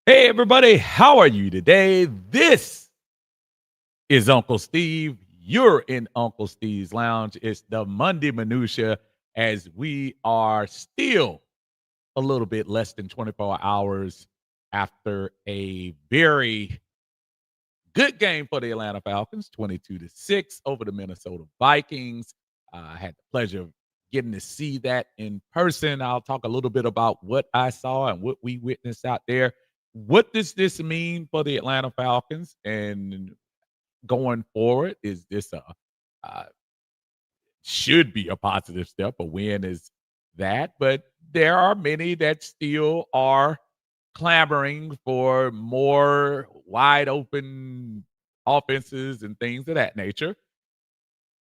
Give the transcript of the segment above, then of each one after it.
Hey, everybody, how are you today? This is Uncle Steve. You're in Uncle Steve's Lounge. It's the Monday Minutia as we are still a little bit less than 24 hours after a very good game for the Atlanta Falcons, 22-6 over the Minnesota Vikings. I had the pleasure of getting to see that in person. I'll talk a little bit about what I saw and what we witnessed out there. What does this mean for the Atlanta Falcons and going forward? Is this a uh, should be a positive step? A win is that, but there are many that still are clamoring for more wide open offenses and things of that nature.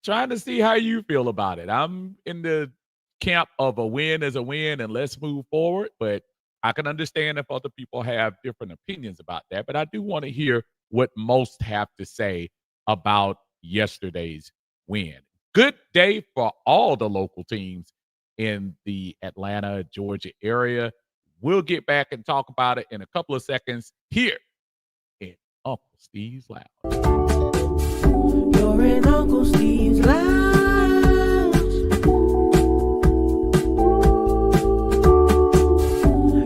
Trying to see how you feel about it. I'm in the camp of a win is a win and let's move forward, but I can understand if other people have different opinions about that. But I do want to hear what most have to say about yesterday's win. Good day for all the local teams in the Atlanta, Georgia area. We'll get back and talk about it in a couple of seconds here in Uncle Steve's Lounge. You're in Uncle Steve's Lounge.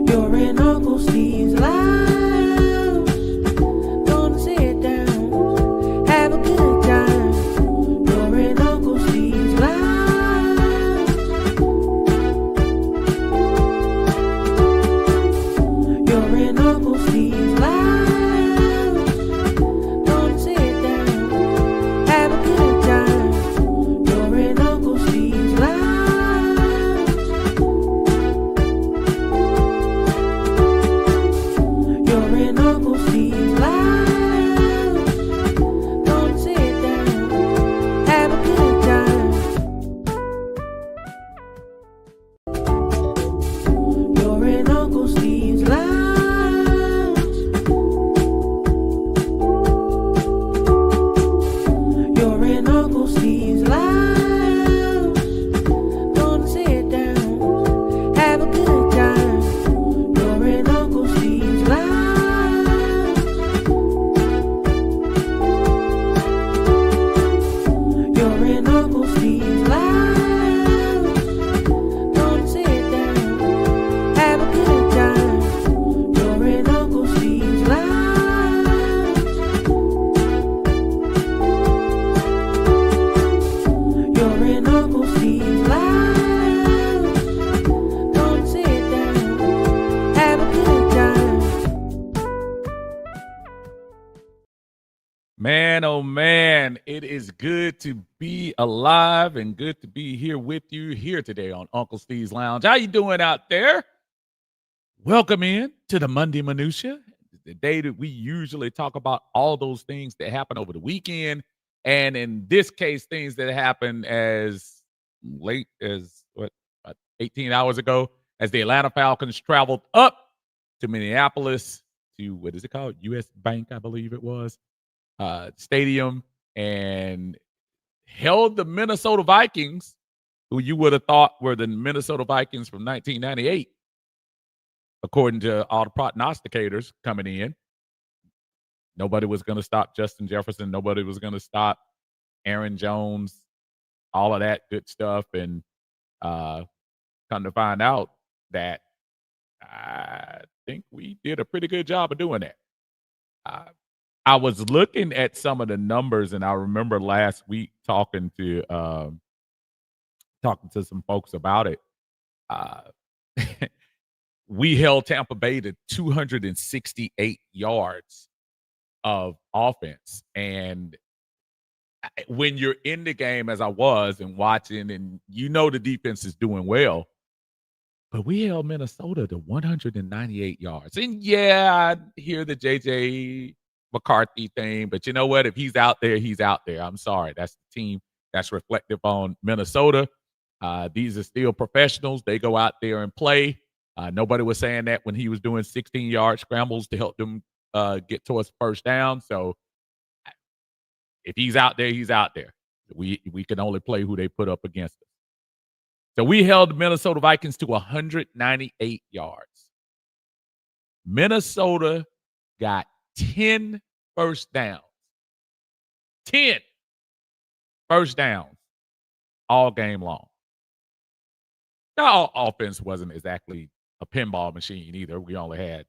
You're in Uncle Steve's Lounge. Gonna sit down, have a good time. You're in Uncle Steve's Lounge. You're in Uncle Steve's Lounge. Man, oh man, it is good to be alive and good to be here with you here today on Uncle Steve's Lounge. How you doing out there? Welcome in to the Monday Minutia, the day that we usually talk about all those things that happen over the weekend. And in this case, things that happen as late as 18 hours ago, as the Atlanta Falcons traveled up to Minneapolis to, what is it called? US Bank, I believe it was. Stadium and held the Minnesota Vikings, who you would have thought were the Minnesota Vikings from 1998, according to all the prognosticators coming in. Nobody was going to stop Justin Jefferson. Nobody was going to stop Aaron Jones, all of that good stuff. And come to find out that I think we did a pretty good job of doing that. I was looking at some of the numbers, and I remember last week talking to some folks about it. We held Tampa Bay to 268 yards of offense, and when you're in the game, as I was, and watching, and the defense is doing well, but we held Minnesota to 198 yards. And yeah, I hear the JJ McCarthy thing, but you know what? If he's out there, he's out there. I'm sorry. That's the team that's reflective on Minnesota. These are still professionals. They go out there and play. Nobody was saying that when he was doing 16-yard scrambles to help them get towards first down. So if he's out there, he's out there. We can only play who they put up against us. So we held the Minnesota Vikings to 198 yards. Minnesota got 10 first downs. 10 first downs all game long. Now, our offense wasn't exactly a pinball machine either. We only had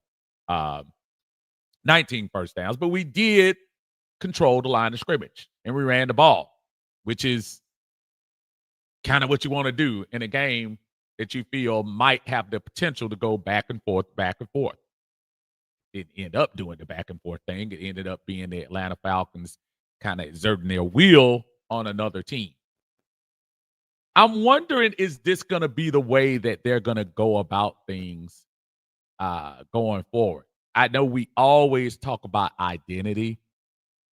19 first downs, but we did control the line of scrimmage and we ran the ball, which is kind of what you want to do in a game that you feel might have the potential to go back and forth, back and forth. It ended up doing the back and forth thing. It ended up being the Atlanta Falcons kind of exerting their will on another team. I'm wondering, is this going to be the way that they're going to go about things going forward? I know we always talk about identity,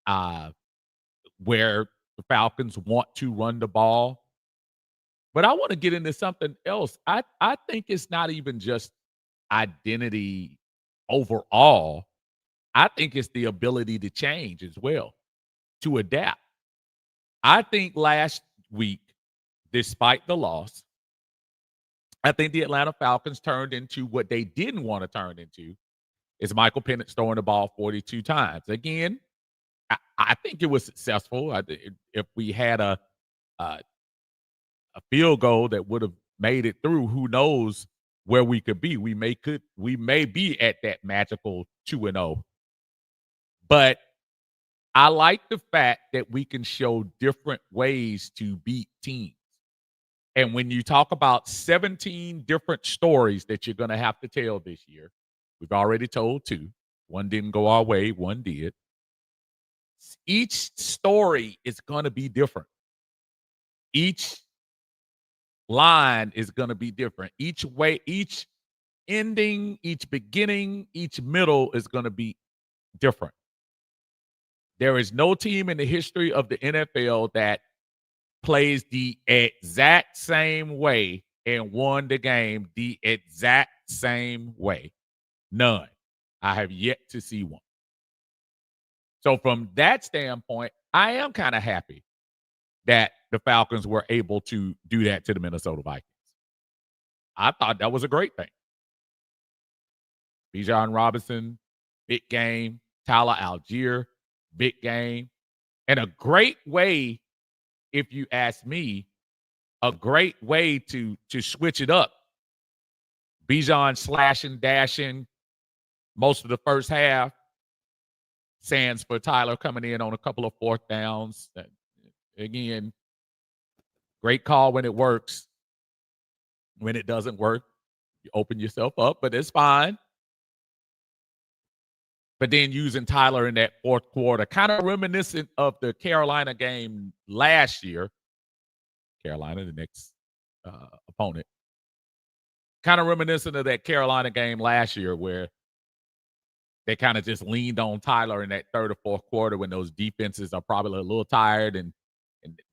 where the Falcons want to run the ball. But I want to get into something else. I think it's not even just identity overall. I think it's the ability to change as well, to adapt. I think last week, despite the loss, I think the Atlanta Falcons turned into what they didn't want to turn into, is Michael Penix throwing the ball 42 times. Again, I think it was successful. If we had a field goal that would have made it through, who knows where we could be. We may be at that magical 2-0. But I like the fact that we can show different ways to beat teams. And when you talk about 17 different stories that you're going to have to tell this year, we've already told 2. One didn't go our way, one did. Each story is going to be different. Each line is going to be different. Each way, each ending, each beginning, each middle is going to be different. There is no team in the history of the NFL that plays the exact same way and won the game the exact same way. None. I have yet to see one. So from that standpoint, I am kind of happy that the Falcons were able to do that to the Minnesota Vikings. I thought that was a great thing. Bijan Robinson, big game. Tyler Algier, big game. And a great way, if you ask me, a great way to switch it up. Bijan slashing, dashing most of the first half. Sands for Tyler coming in on a couple of fourth downs. Again, great call when it works. When it doesn't work, you open yourself up, but it's fine. But then using Tyler in that fourth quarter, kind of reminiscent of the Carolina game last year. Carolina, the next opponent. Kind of reminiscent of that Carolina game last year where they kind of just leaned on Tyler in that third or fourth quarter when those defenses are probably a little tired and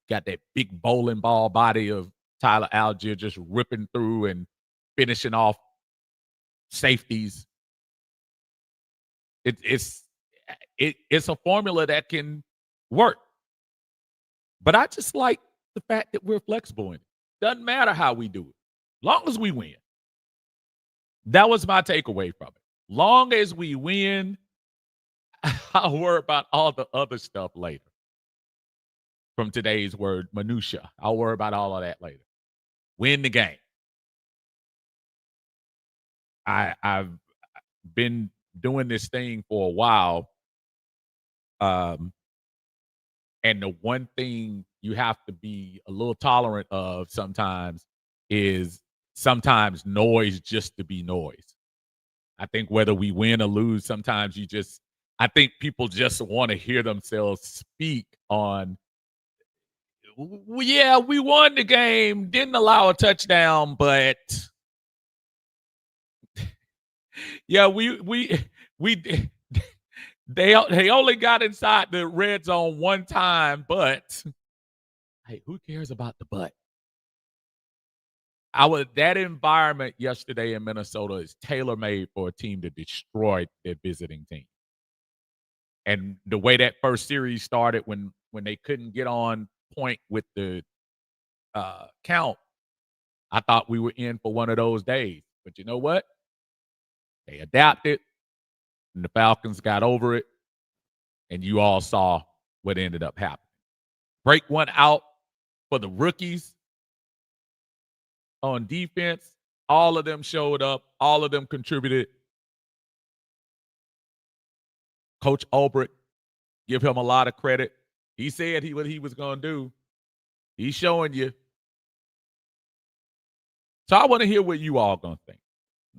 got that big bowling ball body of Tyler Algier just ripping through and finishing off safeties. It's a formula that can work. But I just like the fact that we're flexible in it. Doesn't matter how we do it, long as we win. That was my takeaway from it. Long as we win, I'll worry about all the other stuff later. From today's word, minutia. I'll worry about all of that later. Win the game. I've been doing this thing for a while. And the one thing you have to be a little tolerant of sometimes is sometimes noise just to be noise. I think whether we win or lose, sometimes I think people just want to hear themselves speak on, yeah, we won the game, didn't allow a touchdown, but yeah, they only got inside the red zone one time, but hey, who cares about the but? That environment yesterday in Minnesota is tailor-made for a team to destroy their visiting team. And the way that first series started when they couldn't get on point with the count, I thought we were in for one of those days. But you know what? They adapted. And the Falcons got over it, and you all saw what ended up happening. Break one out for the rookies on defense. All of them showed up. All of them contributed. Coach Ulbrich, give him a lot of credit. He said what he was going to do. He's showing you. So I want to hear what you all going to think.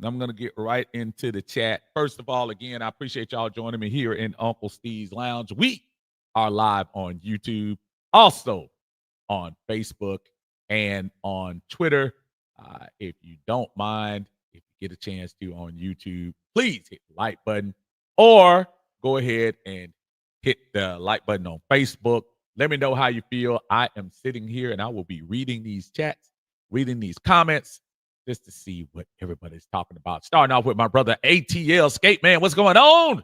I'm going to get right into the chat. First of all, again, I appreciate y'all joining me here in Uncle Steve's Lounge. We are live on YouTube, also on Facebook and on Twitter. If you don't mind, if you get a chance to on YouTube, please hit the like button or go ahead and hit the like button on Facebook. Let me know how you feel. I am sitting here and I will be reading these chats, reading these comments, just to see what everybody's talking about. Starting off with my brother ATL Skate Man. What's going on?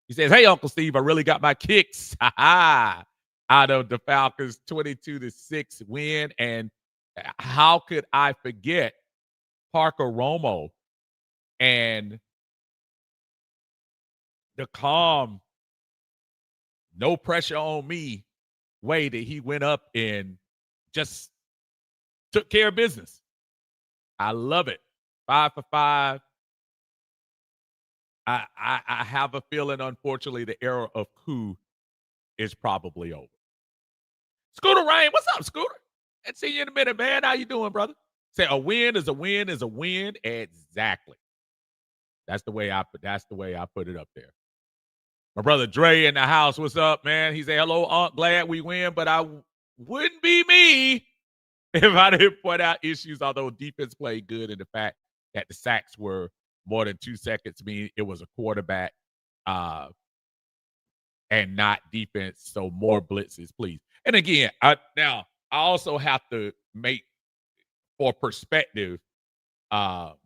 He says, hey, Uncle Steve, I really got my kicks out of the Falcons 22-6 win. And how could I forget Parker Romo and the calm, no pressure on me way that he went up and just took care of business. I love it. 5 for 5. I have a feeling, unfortunately, the era of coup is probably over. Scooter Rain, what's up, Scooter? Let's see you in a minute, man. How you doing, brother? Say a win is a win is a win. Exactly. That's the way I put it up there. My brother Dre in the house. What's up, man? He said, hello, Aunt. Glad we win, but I wouldn't be me if I didn't point out issues, although defense played good, and the fact that the sacks were more than 2 seconds mean it was a quarterback and not defense, so more blitzes, please. And again, I also have to make for perspective for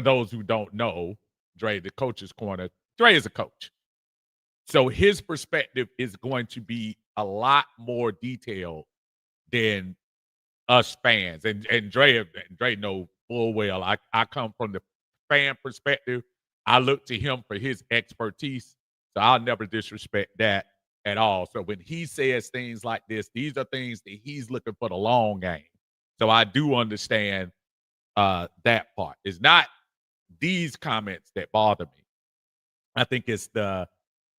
those who don't know, Dre, the coach's corner, Dre is a coach. So his perspective is going to be a lot more detailed than us fans. And Dre know full well. I come from the fan perspective. I look to him for his expertise. So I'll never disrespect that at all. So when he says things like this, these are things that he's looking for the long game. So I do understand that part. It's not these comments that bother me. I think it's the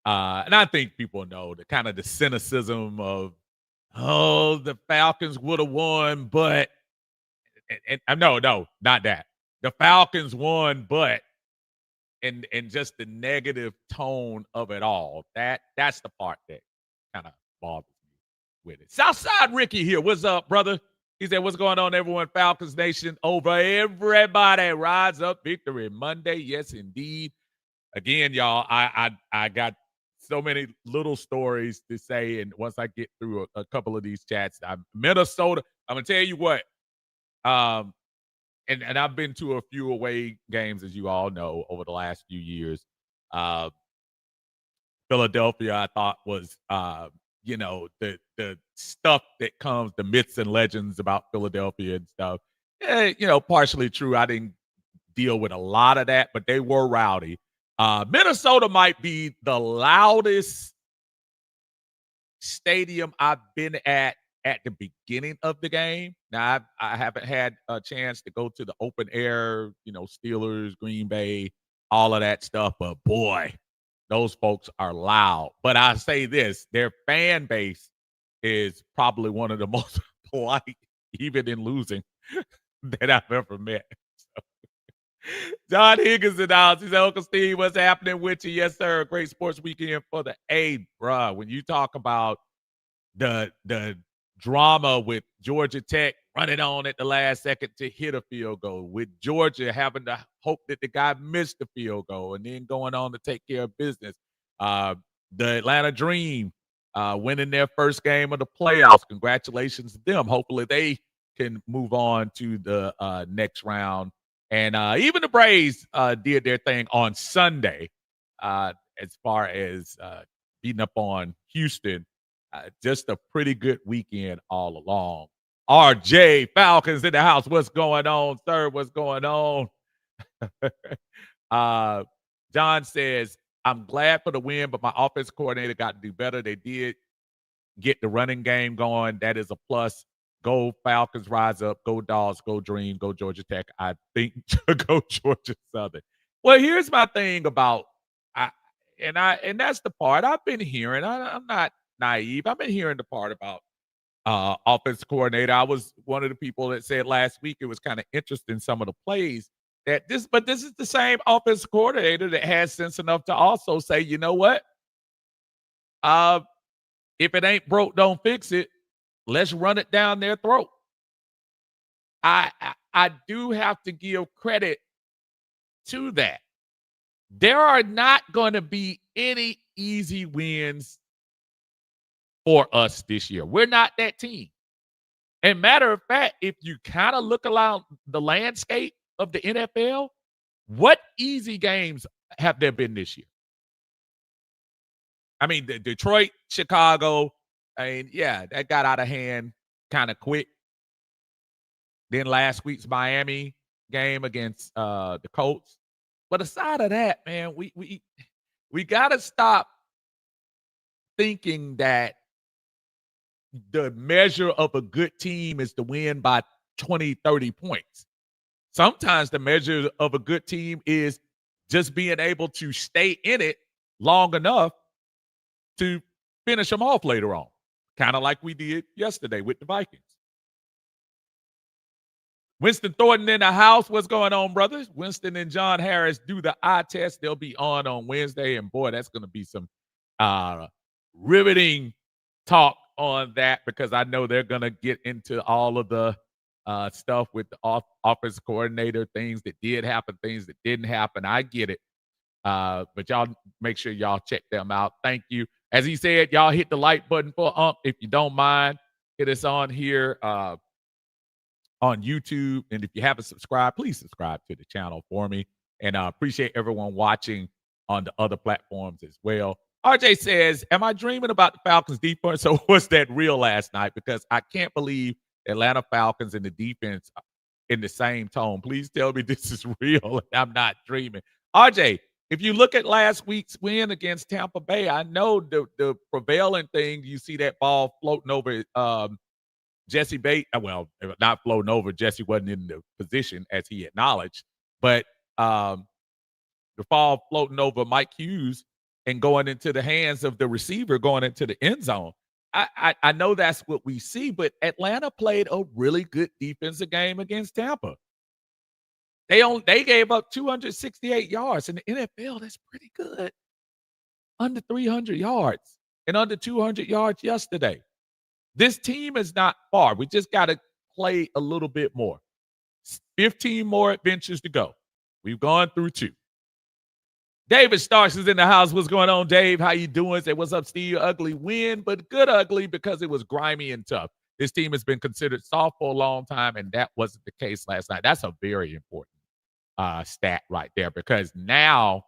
and I think people know the kind of the cynicism of, oh, the Falcons would have won, but no, not that. The Falcons won, but and just the negative tone of it all. That's the part that kind of bothers me with it. Southside Ricky here. What's up, brother? He said, what's going on, everyone? Falcons Nation over everybody. Rise up victory Monday. Yes, indeed. Again, y'all, I got so many little stories to say, and once I get through a couple of these chats, Minnesota, I'm gonna tell you what, and I've been to a few away games, as you all know, over the last few years. Philadelphia, I thought was, the stuff that comes, the myths and legends about Philadelphia and stuff. Partially true. I didn't deal with a lot of that, but they were rowdy. Minnesota might be the loudest stadium I've been at the beginning of the game. Now, I haven't had a chance to go to the open air, Steelers, Green Bay, all of that stuff. But boy, those folks are loud. But I say this, their fan base is probably one of the most polite, even in losing, that I've ever met. John Higgins in the house. He said, Uncle Steve, what's happening with you? Yes, sir. Great sports weekend for the A, bruh. When you talk about the drama with Georgia Tech running on at the last second to hit a field goal, with Georgia having to hope that the guy missed the field goal and then going on to take care of business. The Atlanta Dream winning their first game of the playoffs. Congratulations to them. Hopefully they can move on to the next round. And even the Braves did their thing on Sunday as far as beating up on Houston. Just a pretty good weekend all along. RJ Falcons in the house. What's going on, sir? What's going on? John says, I'm glad for the win, but my offense coordinator got to do better. They did get the running game going. That is a plus. Go Falcons, rise up. Go Dogs, go Dream, go Georgia Tech. I think go Georgia Southern. Well, here's my thing about I and that's the part I've been hearing. I'm not naive. I've been hearing the part about offense coordinator. I was one of the people that said last week it was kind of interesting some of the plays but this is the same offense coordinator that has sense enough to also say, you know what? Uh, if it ain't broke, don't fix it. Let's run it down their throat. I do have to give credit to that. There are not going to be any easy wins for us this year. We're not that team. And matter of fact, if you kind of look around the landscape of the NFL, what easy games have there been this year? I mean, the Detroit, Chicago, yeah, that got out of hand kind of quick. Then last week's Miami game against the Colts. But aside of that, man, we got to stop thinking that the measure of a good team is to win by 20, 30 points. Sometimes the measure of a good team is just being able to stay in it long enough to finish them off later on, kind of like we did yesterday with the Vikings. Winston Thornton in the house. What's going on, brothers? Winston and John Harris do the eye test. They'll be on Wednesday, and boy, that's going to be some riveting talk on that because I know they're going to get into all of the stuff with the offense coordinator, things that did happen, things that didn't happen. I get it. But y'all make sure y'all check them out. Thank you. As he said, y'all hit the like button for Unc if you don't mind. Hit us on here on YouTube. And if you haven't subscribed, please subscribe to the channel for me. And I appreciate everyone watching on the other platforms as well. RJ says, am I dreaming about the Falcons defense or was that real last night? Because I can't believe Atlanta Falcons and the defense in the same tone. Please tell me this is real and I'm not dreaming. RJ, if you look at last week's win against Tampa Bay, I know the prevailing thing, you see that ball floating over Jesse Bates. Well, not floating over. Jesse wasn't in the position as he acknowledged, but the ball floating over Mike Hughes and going into the hands of the receiver going into the end zone. I know that's what we see, but Atlanta played a really good defensive game against Tampa. They gave up 268 yards in the NFL. That's pretty good. Under 300 yards and under 200 yards yesterday. This team is not far. We just got to play a little bit more. 15 more adventures to go. We've gone through 2. David Starks is in the house. What's going on, Dave? How you doing? Say, what's up, Steve? Ugly win, but good ugly because it was grimy and tough. This team has been considered soft for a long time, and that wasn't the case last night. That's a very important stat right there because now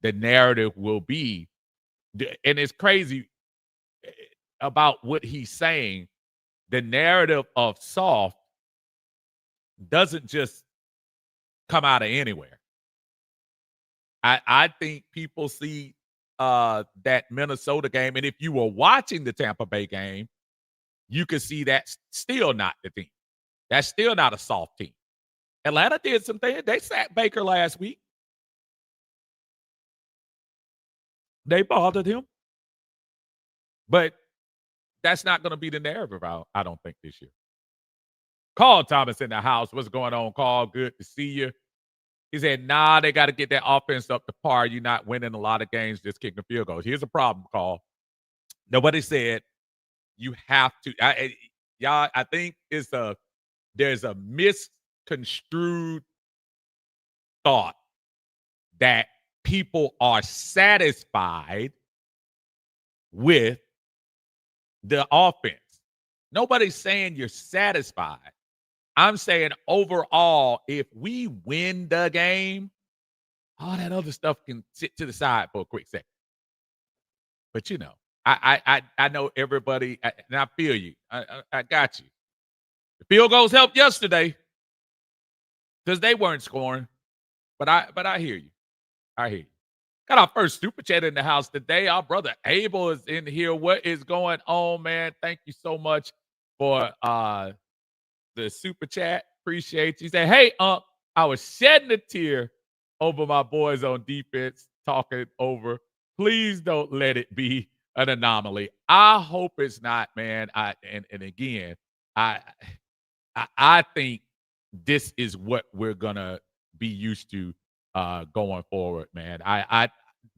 the narrative will be, and it's crazy about what he's saying, the narrative of soft doesn't just come out of anywhere. I think people see that Minnesota game, and if you were watching the Tampa Bay game, you could see that's still not the team. That's still not a soft team. Atlanta did some things. They sacked Baker last week. They bothered him. But that's not going to be the narrative, I don't think, this year. Carl Thomas in the house. What's going on, Carl? Good to see you. He said, nah, they got to get that offense up to par. You're not winning a lot of games just kicking field goals. Here's a problem, Carl. Nobody said you have to. I think there's a misconstrued thought that people are satisfied with the offense. Nobody's saying you're satisfied. I'm saying overall, if we win the game, all that other stuff can sit to the side for a quick second. But you know, I know everybody, and I feel you. I got you. The field goals helped yesterday because they weren't scoring. But I hear you. I hear you. Got our first super chat in the house today. Our brother Abel is in here. What is going on, man? Thank you so much for the super chat. Appreciate you. Say, hey, I was shedding a tear over my boys on defense talking over. Please don't let it be an anomaly. I hope it's not, man. And again, I I think this is what we're gonna be used to going forward, man. I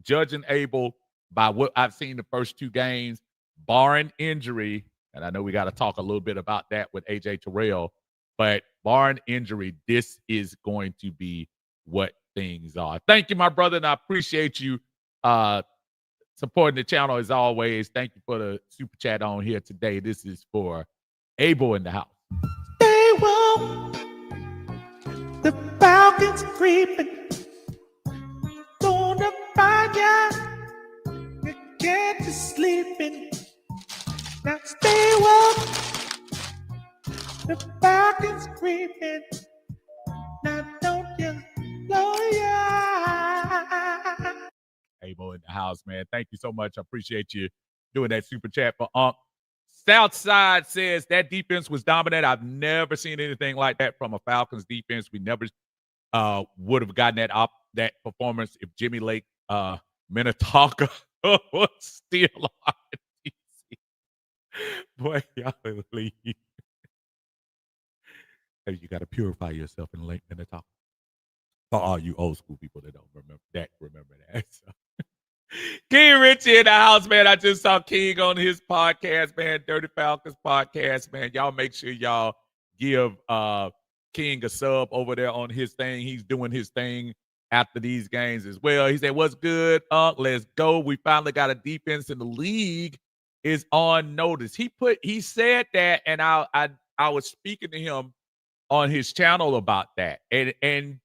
judging Abel by what I've seen the first two games, barring injury, and I know we got to talk a little bit about that with AJ Terrell, but barring injury, this is going to be what things are. Thank you, my brother, and I appreciate you supporting the channel as always. Thank you for the super chat on here today. This is for Abel in the house. They will. The Falcons creeping. Gonna find ya. You can't be sleeping. Now stay woke. The Falcons creeping. Now don't you know ya? Abel in the house, man. Thank you so much. I appreciate you doing that super chat for Unc. Southside says that defense was dominant. I've never seen anything like that from a Falcons defense. We never would have gotten that performance if Jimmy Lake Minnetonka was still on DC. Boy, y'all leave. Hey, you got to purify yourself in Lake Minnetonka. For all you old school people that don't remember that. So. King Richie in the house, man. I just saw King on his podcast, man. Dirty Falcons podcast, man. Y'all make sure y'all give King a sub over there on his thing. He's doing his thing after these games as well. He said, "What's good, let's go. We finally got a defense in the league is on notice." He said that, and I was speaking to him on his channel about that. And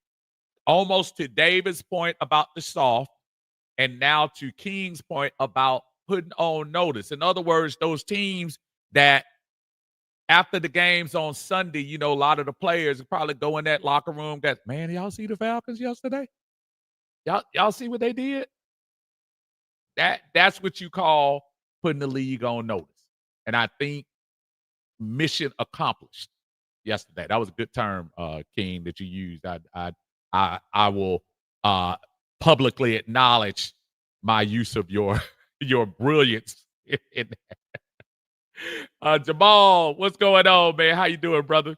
almost to David's point about the soft, and now to King's point about putting on notice. In other words, those teams that after the games on Sunday, a lot of the players probably go in that locker room, man, y'all see the Falcons yesterday? Y'all see what they did? That's what you call putting the league on notice. And I think mission accomplished yesterday. That was a good term, King, that you used. I will publicly acknowledge my use of your brilliance in that. Jamal, what's going on, man? How you doing, brother?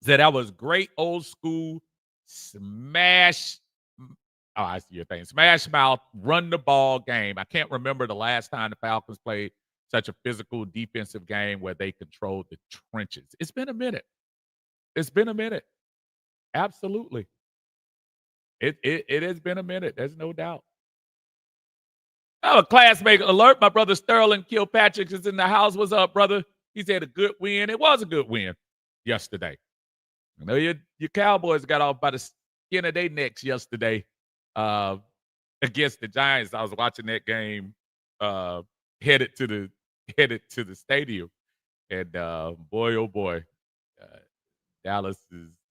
Said that was great old school smash. Oh, I see your thing. Smash mouth, run the ball game. I can't remember the last time the Falcons played such a physical defensive game where they controlled the trenches. It's been a minute. Absolutely. It has been a minute. There's no doubt. Oh, classmate alert. My brother Sterling Kilpatrick is in the house. What's up, brother? He said a good win. It was a good win yesterday. I know your Cowboys got off by the skin of their necks yesterday against the Giants. I was watching that game headed to the stadium. And boy, oh boy, Dallas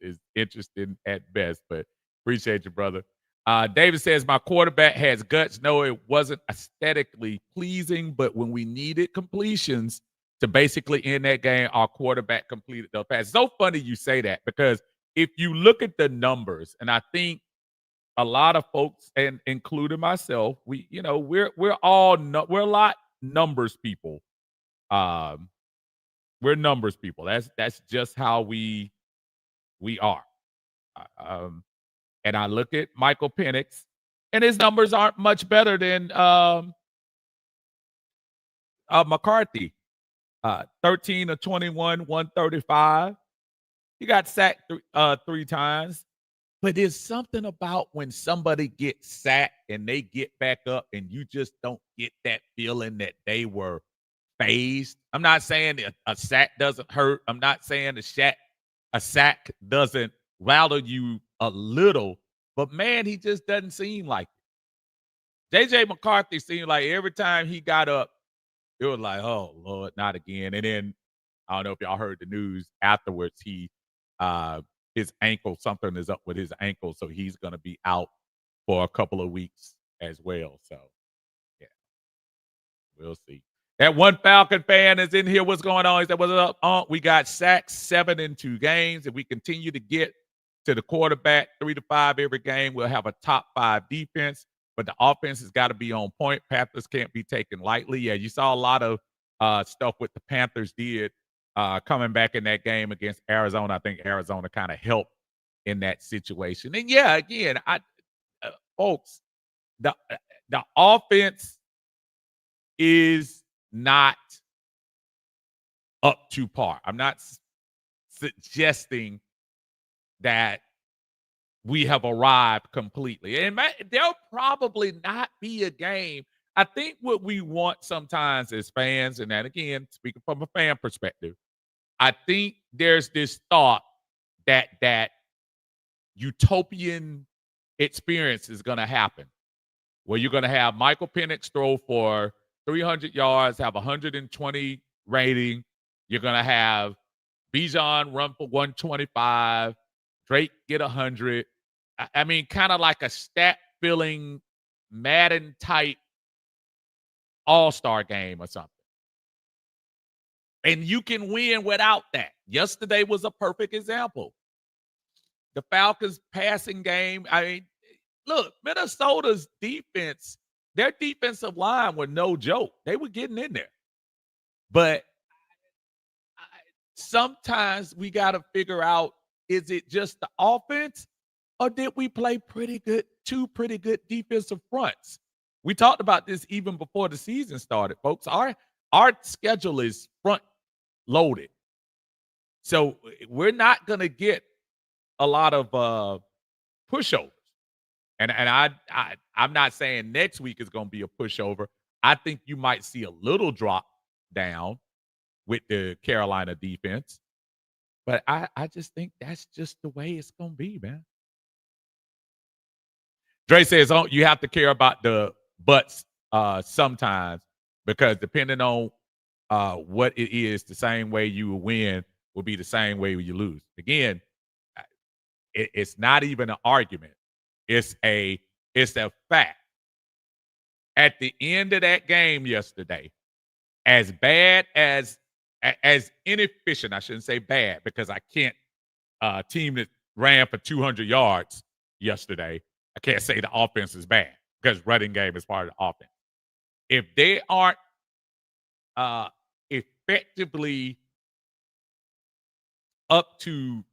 is interesting at best, but appreciate you, brother. David says, my quarterback has guts. No, it wasn't aesthetically pleasing, but when we needed completions to basically end that game, our quarterback completed the pass. So funny you say that, because if you look at the numbers, and I think a lot of folks, and including myself, we're a lot numbers people. We're numbers people. That's just how we are. And I look at Michael Penix, and his numbers aren't much better than McCarthy. 13 of 21, 135. He got sacked three times. But there's something about when somebody gets sacked and they get back up and you just don't get that feeling that they were phased. I'm not saying a sack doesn't hurt. I'm not saying a sack doesn't rattle you a little. But, man, he just doesn't seem like it. J.J. McCarthy seemed like every time he got up, it was like, oh, Lord, not again. And then, I don't know if y'all heard the news afterwards, his ankle, something is up with his ankle, so he's going to be out for a couple of weeks as well. So, yeah, we'll see. That one Falcon fan is in here. What's going on? He said, "What's up, Unc? We got sacks 7 in 2 games. If we continue to get to the quarterback 3 to 5 every game, we'll have a top 5 defense. But the offense has got to be on point. Panthers can't be taken lightly." Yeah, you saw a lot of stuff what the Panthers did coming back in that game against Arizona. I think Arizona kind of helped in that situation. And yeah, again, folks, the the offense is not up to par. I'm not suggesting that we have arrived completely. And there'll probably not be a game. I think what we want sometimes as fans, and that again, speaking from a fan perspective, I think there's this thought that utopian experience is going to happen where you're going to have Michael Penix throw for 300 yards, have 120 rating. You're going to have Bijan run for 125, Drake get 100. I mean, kind of like a stat-filling Madden type all-star game or something. And you can win without that. Yesterday was a perfect example. The Falcons passing game. I mean, look, Minnesota's defense, their defensive line were no joke. They were getting in there. But sometimes we got to figure out, is it just the offense or did we play two pretty good defensive fronts? We talked about this even before the season started, folks. Our schedule is front loaded. So we're not going to get a lot of pushovers. And I'm not saying next week is going to be a pushover. I think you might see a little drop down with the Carolina defense. But I just think that's just the way it's going to be, man. Dre says, "Oh, you have to care about the butts sometimes because depending on what it is, the same way you will win will be the same way you lose." Again, it's not even an argument. It's a fact. At the end of that game yesterday, as bad as inefficient, I shouldn't say bad because I can't team that ran for 200 yards yesterday. I can't say the offense is bad because running game is part of the offense. If they aren't effectively up to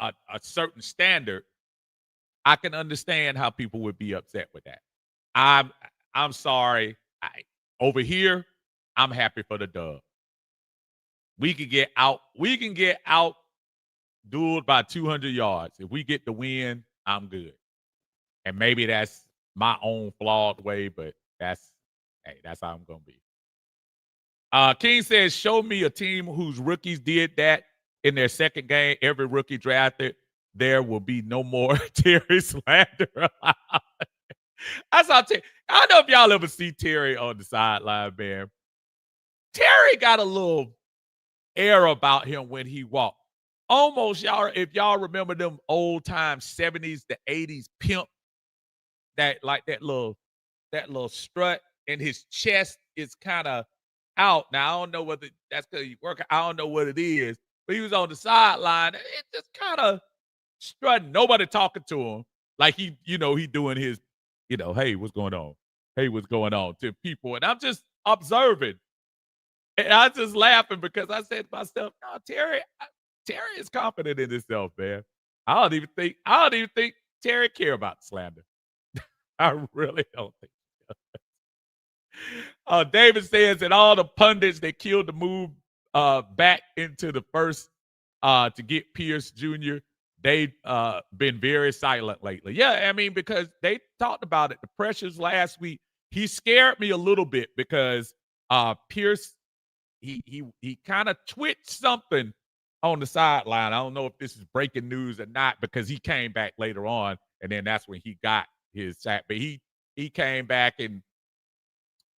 a certain standard, I can understand how people would be upset with that. I'm sorry. Over here, I'm happy for the dub. We can get out dueled by 200 yards. If we get the win, I'm good. And maybe that's my own flawed way, but that's how I'm gonna be. King says, "Show me a team whose rookies did that in their second game. Every rookie drafted, there will be no more Terry slander allowed." That's how I don't know if y'all ever see Terry on the sideline, man. Terry got a little air about him when he walked. Almost, if y'all remember them old time 70s to 80s pimp, that little strut, and his chest is kind of out. Now, I don't know whether that's because he's working. I don't know what it is, but he was on the sideline. It just kind of strutting. Nobody talking to him. Like he doing his, hey, what's going on? Hey, what's going on to people? And I'm just observing. And I just laughing because I said to myself, no, Terry is confident in himself, man. I don't even think Terry care about slander. I really don't think. David says that all the pundits that killed the move back into the first to get Pierce Jr., they've been very silent lately. Yeah, I mean, because they talked about it. The pressures last week, he scared me a little bit because Pierce, he kind of twitched something on the sideline. I don't know if this is breaking news or not because he came back later on, and then that's when he got his sack. But he came back, and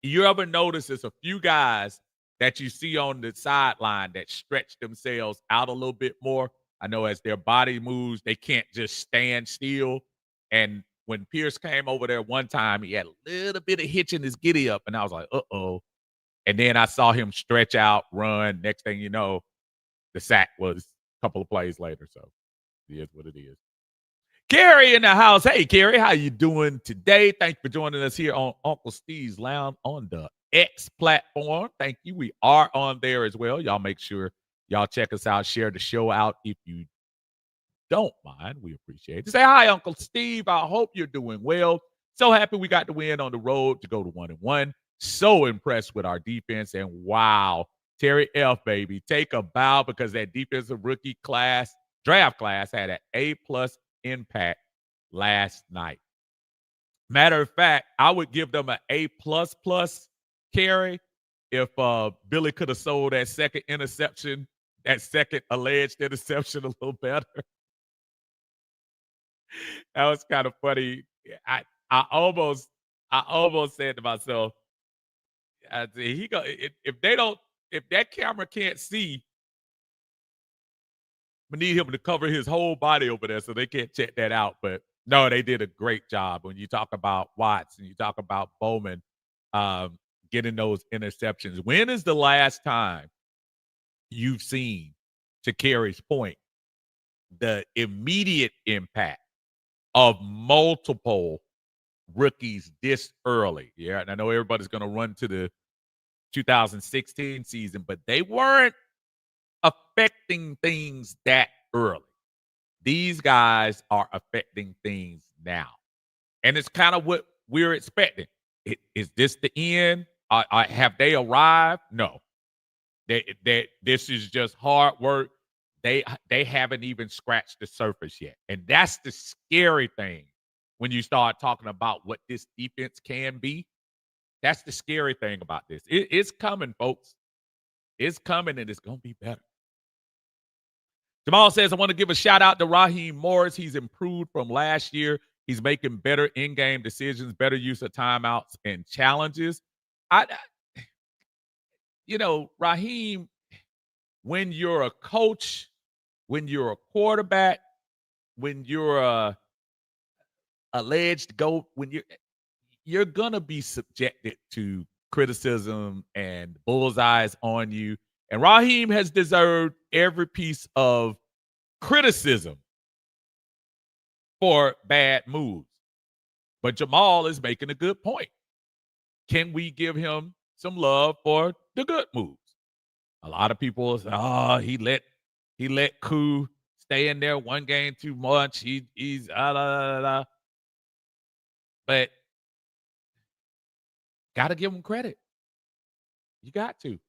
you ever notice there's a few guys that you see on the sideline that stretch themselves out a little bit more. I know as their body moves, they can't just stand still. And when Pierce came over there one time, he had a little bit of hitch in his giddy up, and I was like, uh-oh. And then I saw him stretch out, run. Next thing you know, the sack was a couple of plays later. So it is what it is. Gary in the house. Hey, Gary, how you doing today? Thank you for joining us here on Uncle Steve's Lounge on the X platform. Thank you. We are on there as well. Y'all make sure y'all check us out. Share the show out if you don't mind. We appreciate it. Say hi, Uncle Steve. I hope you're doing well. So happy we got the win on the road to go to 1-1. So impressed with our defense. And wow, Terry F, baby, take a bow because that defensive rookie class, draft class, had an A+ impact last night. Matter of fact, I would give them an A++ carry if Billy could have sold that second interception, that second alleged interception a little better. That was kind of funny. I almost said to myself, I said, if that camera can't see, we need him to cover his whole body over there so they can't check that out. But no, they did a great job. When you talk about Watts and you talk about Bowman getting those interceptions. When is the last time you've seen, to Kerry's point, the immediate impact of multiple rookies this early? Yeah, and I know everybody's going to run to the 2016 season, but they weren't affecting things that early. These guys are affecting things now. And it's kind of what we're expecting. Is this the end? Have they arrived? No. This is just hard work. They haven't even scratched the surface yet. And that's the scary thing when you start talking about what this defense can be. That's the scary thing about this. It's coming, folks. It's coming, and it's going to be better. Jamal says, I want to give a shout out to Raheem Morris. He's improved from last year. He's making better in-game decisions, better use of timeouts and challenges. Raheem, when you're a coach, when you're a quarterback, when you're a alleged GOAT, when you're going to be subjected to criticism and bullseyes on you. And Raheem has deserved every piece of criticism for bad moves. But Jamal is making a good point. Can we give him some love for the good moves? A lot of people say, he let Koo stay in there one game too much. He's But got to give him credit. You got to.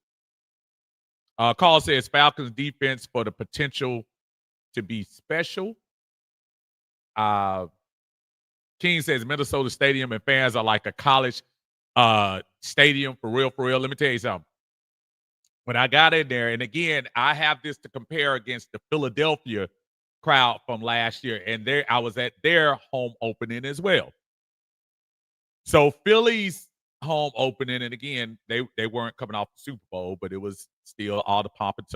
Carl says Falcons defense for the potential to be special. King says Minnesota Stadium and fans are like a college stadium for real, for real. Let me tell you something. When I got in there, and again, I have this to compare against the Philadelphia crowd from last year, and I was at their home opening as well. So Philly's home opening, and again, they weren't coming off the Super Bowl, but it was still all the pomp and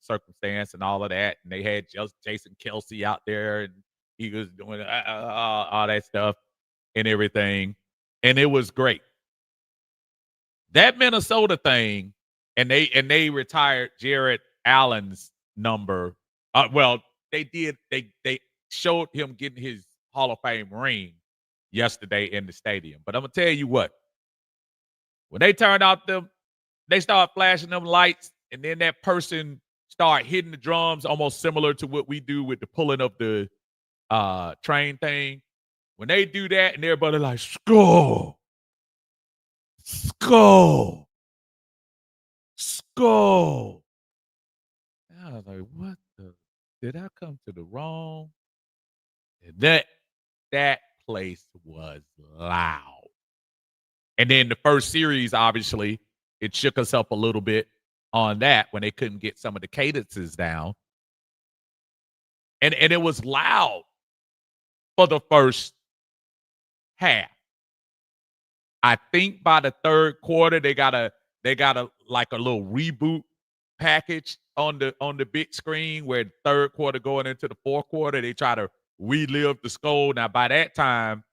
circumstance and all of that. And they had just Jason Kelsey out there, and he was doing all that stuff and everything, and it was great. That Minnesota thing, and they retired Jared Allen's number. They did. They showed him getting his Hall of Fame ring yesterday in the stadium. But I'm gonna tell you what. When they turned out they start flashing them lights, and then that person start hitting the drums, almost similar to what we do with the pulling of the train thing. When they do that, and everybody like, skull, skull, skull. And I was like, what the? Did I come to the wrong? And that place was loud. And then the first series, obviously, it shook us up a little bit on that when they couldn't get some of the cadences down. And it was loud for the first half. I think by the third quarter, they got a like a little reboot package on the big screen where the third quarter going into the fourth quarter, they try to relive the skull. Now, by that time,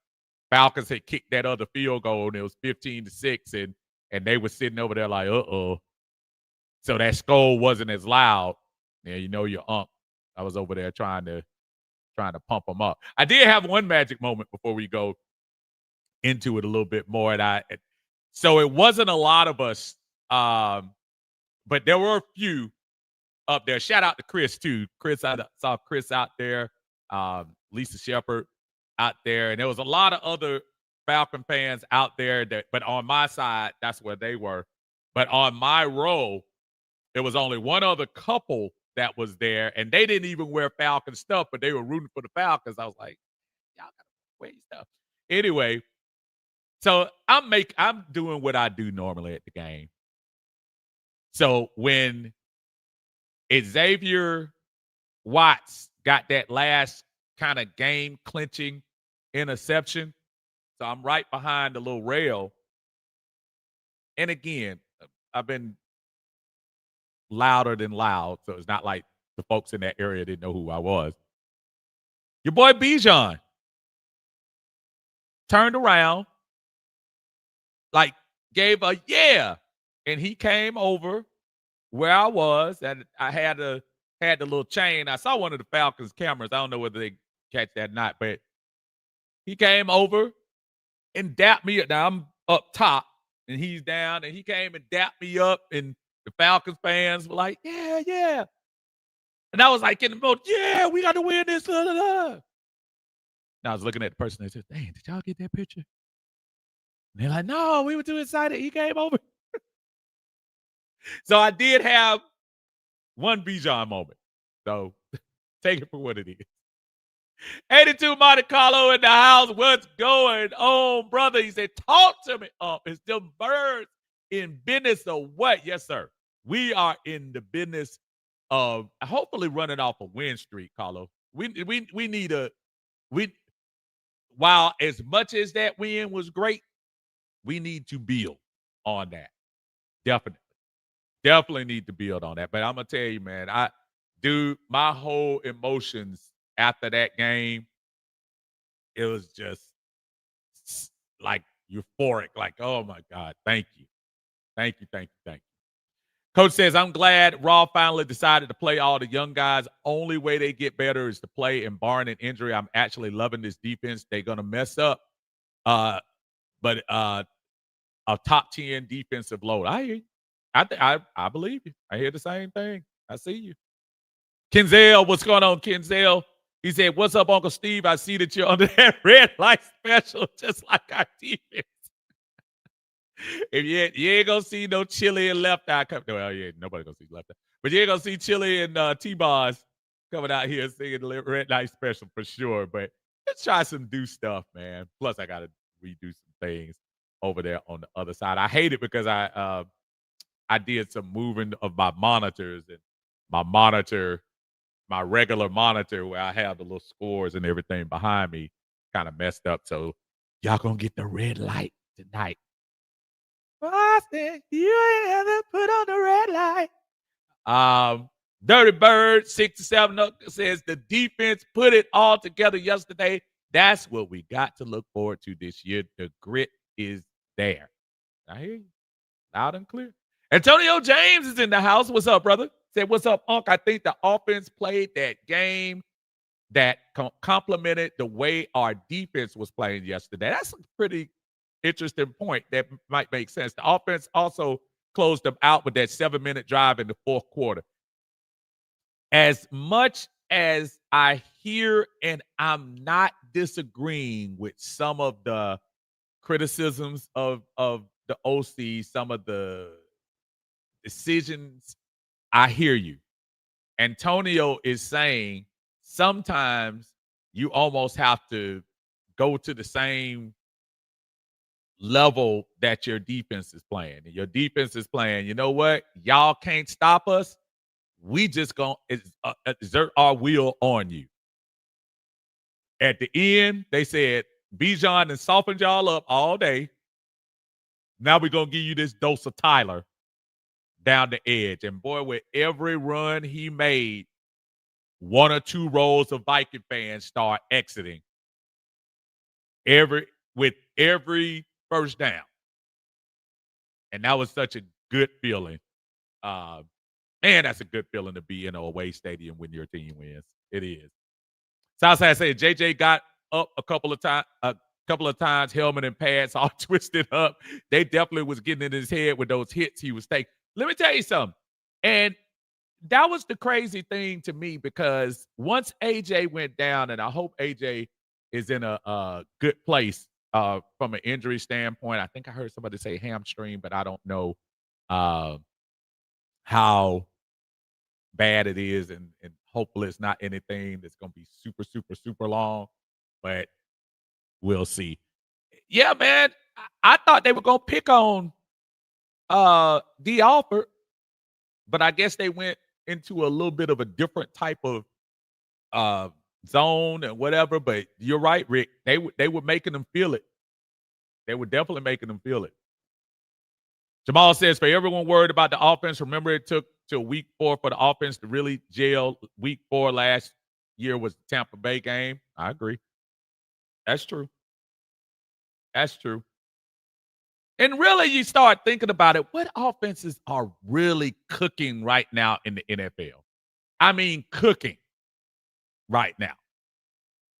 Falcons had kicked that other field goal, and it was 15-6, and they were sitting over there like, uh-oh. So that skull wasn't as loud. Yeah, you know your unc. I was over there trying to pump them up. I did have one magic moment before we go into it a little bit more, so it wasn't a lot of us, but there were a few up there. Shout out to Chris too. Chris, I saw Chris out there, Lisa Shepard out there, and there was a lot of other Falcon fans out there but on my side, that's where they were. But on my row, there was only one other couple that was there, and they didn't even wear Falcon stuff, but they were rooting for the Falcons. I was like, y'all gotta wear stuff. Anyway, so I'm doing what I do normally at the game. So when Xavier Watts got that last kind of game clinching interception, so I'm right behind the little rail. And again, I've been louder than loud, so it's not like the folks in that area didn't know who I was. Your boy Bijan turned around, like gave a yeah, and he came over where I was, and I had the little chain. I saw one of the Falcons cameras. I don't know whether they catch that or not, but he came over and dapped me up. Now I'm up top and he's down, and he came and dapped me up, and the Falcons fans were like, yeah, yeah. And I was like in the mode, yeah, we got to win this. Blah, blah, blah. And I was looking at the person that said, dang, did y'all get that picture? And they're like, no, we were too excited. He came over. So I did have one Bijan moment. So take it for what it is. 82 Monte Carlo in the house. What's going on, brother? He said, talk to me. Is them birds in business or what? Yes, sir. We are in the business of hopefully running off a win streak, Carlo. We need while as much as that win was great, we need to build on that. Definitely need to build on that. But I'm gonna tell you, man, my whole emotions after that game, it was just like euphoric. Like, oh my God, thank you. Thank you, thank you, thank you. Coach says, I'm glad Raw finally decided to play all the young guys. Only way they get better is to play, and barring an injury, I'm actually loving this defense. They're gonna mess up. But a top 10 defensive load. I hear you. I believe you. I hear the same thing. I see you. Kenzel, what's going on, Kenzel? He said, what's up, Uncle Steve? I see that you're under that red light special, just like our defense. If you ain't gonna see no chili and left eye coming. Well, yeah, nobody gonna see left eye. But you ain't gonna see chili and T-bars coming out here singing the red light special for sure. But let's try some new stuff, man. Plus, I gotta redo some things over there on the other side. I hate it because I did some moving of my monitors, and my regular monitor where I have the little scores and everything behind me kind of messed up. So y'all gonna get the red light tonight. Boston, you ain't ever put on the red light. Dirty Bird 67 says the defense put it all together yesterday. That's what we got to look forward to this year. The grit is there. I hear you loud and clear. Antonio James is in the house. What's up, brother? Said, what's up, Unc? I think the offense played that game that complemented the way our defense was playing yesterday. That's a pretty interesting point that might make sense. The offense also closed them out with that 7-minute drive in the fourth quarter. As much as I hear, and I'm not disagreeing with some of the criticisms of the OC, some of the decisions, I hear you. Antonio is saying sometimes you almost have to go to the same level that your defense is playing. And your defense is playing, you know what? Y'all can't stop us. We just gonna exert our will on you. At the end, they said, Bijan and softened y'all up all day. Now we're gonna give you this dose of Tyler down the edge. And boy, with every run he made, one or two rows of Viking fans start exiting. with every first down. And that was such a good feeling. Uh, man, that's a good feeling to be in an away stadium when your team wins. It is. Southside said JJ got up a couple of times, helmet and pads all twisted up. They definitely was getting in his head with those hits he was taking. Let me tell you something. And that was the crazy thing to me because once AJ went down, and I hope AJ is in a good place from an injury standpoint. I think I heard somebody say hamstring, but I don't know uh, how bad it is, and hopefully it's not anything that's going to be super, super, super long, but we'll see. Yeah, man, I thought they were going to pick on D. Alford, but I guess they went into a little bit of a different type of uh, zone and whatever. But you're right, Rick. They were making them feel it. They were definitely making them feel it. Jamal says, for everyone worried about the offense, remember it took till week 4 for the offense to really gel. Week 4 last year was the Tampa Bay game. I agree. That's true. That's true. And really, you start thinking about it, what offenses are really cooking right now in the NFL? I mean, cooking right now.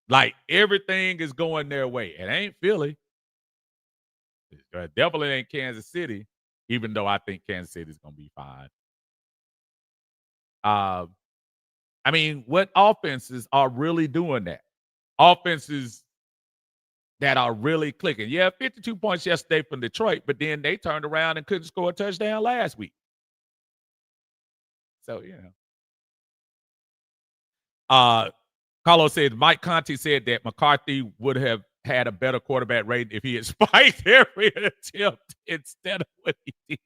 Like, everything is going their way. It ain't Philly. It definitely ain't Kansas City, even though I think Kansas City is going to be fine. I mean, what offenses are really doing that? Offenses that are really clicking. Yeah, 52 points yesterday from Detroit, but then they turned around and couldn't score a touchdown last week. So, Carlos said Mike Conti said that McCarthy would have had a better quarterback rating if he had spiked every attempt instead of what he did.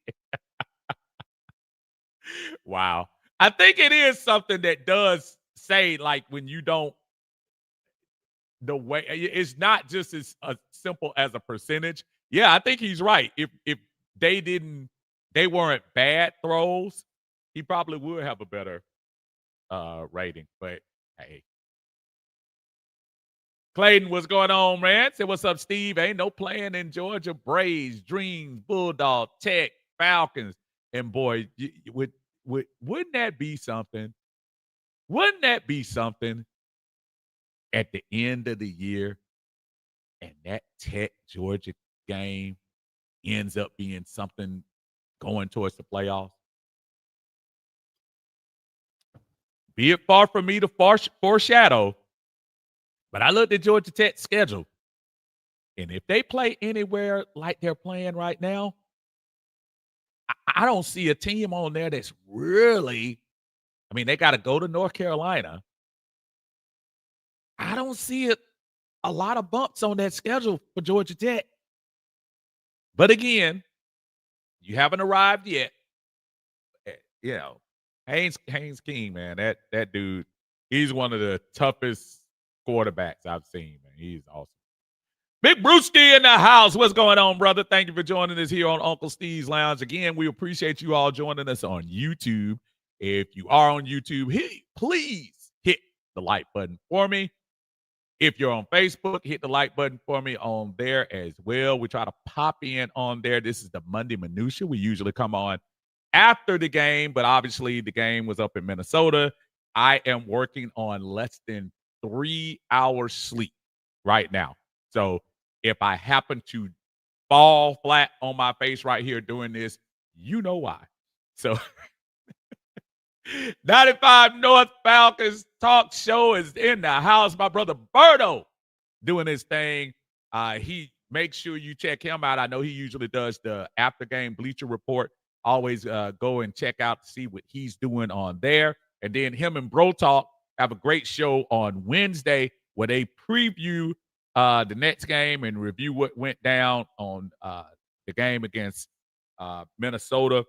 Wow. I think it is something that does say, like, when you don't, the way it's not just as simple as a percentage. Yeah, I think he's right. If they weren't bad throws, he probably would have a better rating. But hey. Clayton, what's going on, man? Say what's up, Steve. Ain't no playing in Georgia. Braves, Dreams, Bulldog, Tech, Falcons. And boy, wouldn't that be something? Wouldn't that be something at the end of the year and that Tech Georgia game ends up being something going towards the playoffs? Be it far from me to foreshadow, but I looked at Georgia Tech's schedule, and if they play anywhere like they're playing right now, I don't see a team on there that's really. I mean, they got to go to North Carolina. I don't see a lot of bumps on that schedule for Georgia Tech. But again, you haven't arrived yet. Haynes King, man, that dude, he's one of the toughest quarterbacks I've seen, man. He's awesome. Big Brewski in the house. What's going on, brother? Thank you for joining us here on Uncle Steve's Lounge. Again, we appreciate you all joining us on YouTube. If you are on YouTube, please hit the like button for me. If you're on Facebook, hit the like button for me on there as well. We try to pop in on there. This is the Monday Minutia. We usually come on after the game, but obviously the game was up in Minnesota. I am working on less than 3 hours sleep right now. So if I happen to fall flat on my face right here doing this, you know why. So 95 North Falcons talk show is in the house. My brother Berto doing his thing. He makes sure you check him out. I know he usually does the after game Bleacher Report. Always go and check out to see what he's doing on there. And then him and Bro Talk have a great show on Wednesday where they preview the next game and review what went down on the game against Minnesota.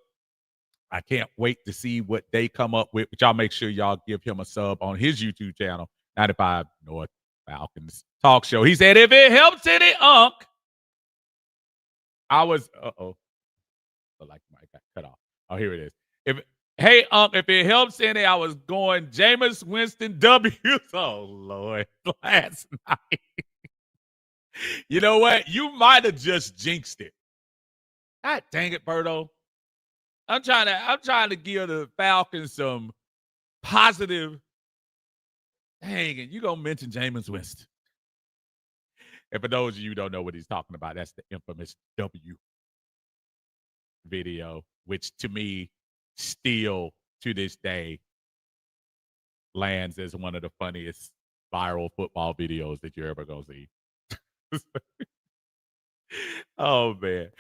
I can't wait to see what they come up with, but y'all make sure y'all give him a sub on his YouTube channel, 95 North Falcons Talk Show. He said, if it helps any unk, I was, like Mike got cut off. Oh, here it is. Hey, if it helps any, I was going Jameis Winston W. Oh, Lord, last night. You know what? You might have just jinxed it. God dang it, Berto. I'm trying to give the Falcons some positive. Dang it, you gonna mention Jameis Winston. And for those of you who don't know what he's talking about, that's the infamous W video, which to me still to this day lands as one of the funniest viral football videos that you're ever gonna see. Oh man.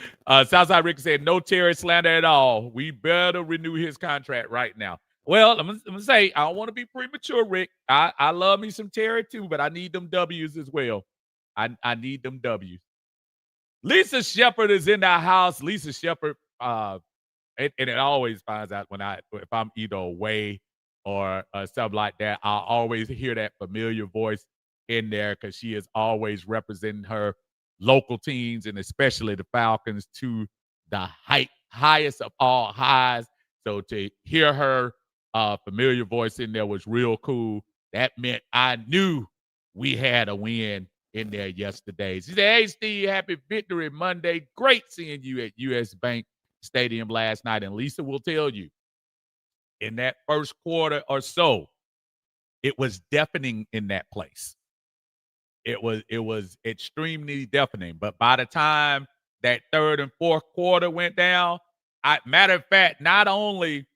Southside Rick said no Terry slander at all. We better renew his contract right now. Well, I'm gonna say I don't want to be premature, Rick. I love me some Terry too, but I need them W's as well. I need them W's. Lisa Shepard is in the house. Lisa Shepard, and it always finds out if I'm either away or something like that. I always hear that familiar voice in there because she is always representing her local teams and especially the Falcons to the highest of all highs. So to hear her familiar voice in there was real cool. That meant I knew we had a win in there yesterday. She said, "Hey Steve, happy victory Monday. Great seeing you at US Bank Stadium last night." And Lisa will tell you, in that first quarter or so, it was deafening in that place. It was extremely deafening. But by the time that third and fourth quarter went down, matter of fact, not only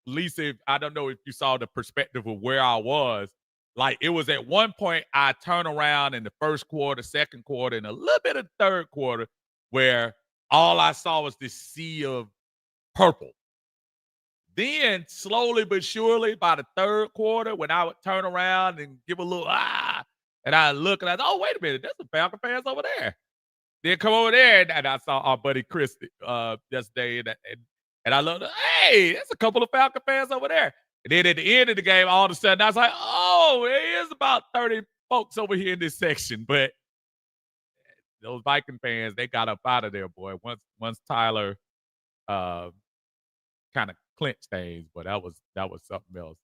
Lisa, I don't know if you saw the perspective of where I was. Like it was at one point I turned around in the first quarter, second quarter, and a little bit of the third quarter, where all I saw was this sea of purple. Then slowly but surely, by the third quarter, when I would turn around and give a little and I look and I thought, oh, wait a minute, there's some Falcon fans over there. Then come over there and I saw our buddy Chris yesterday and I looked, hey, there's a couple of Falcon fans over there. And then at the end of the game, all of a sudden, I was like, oh, there is about 30 folks over here in this section. But those Viking fans, they got up out of there, boy. Once Tyler kind of clinched things, but that was something else.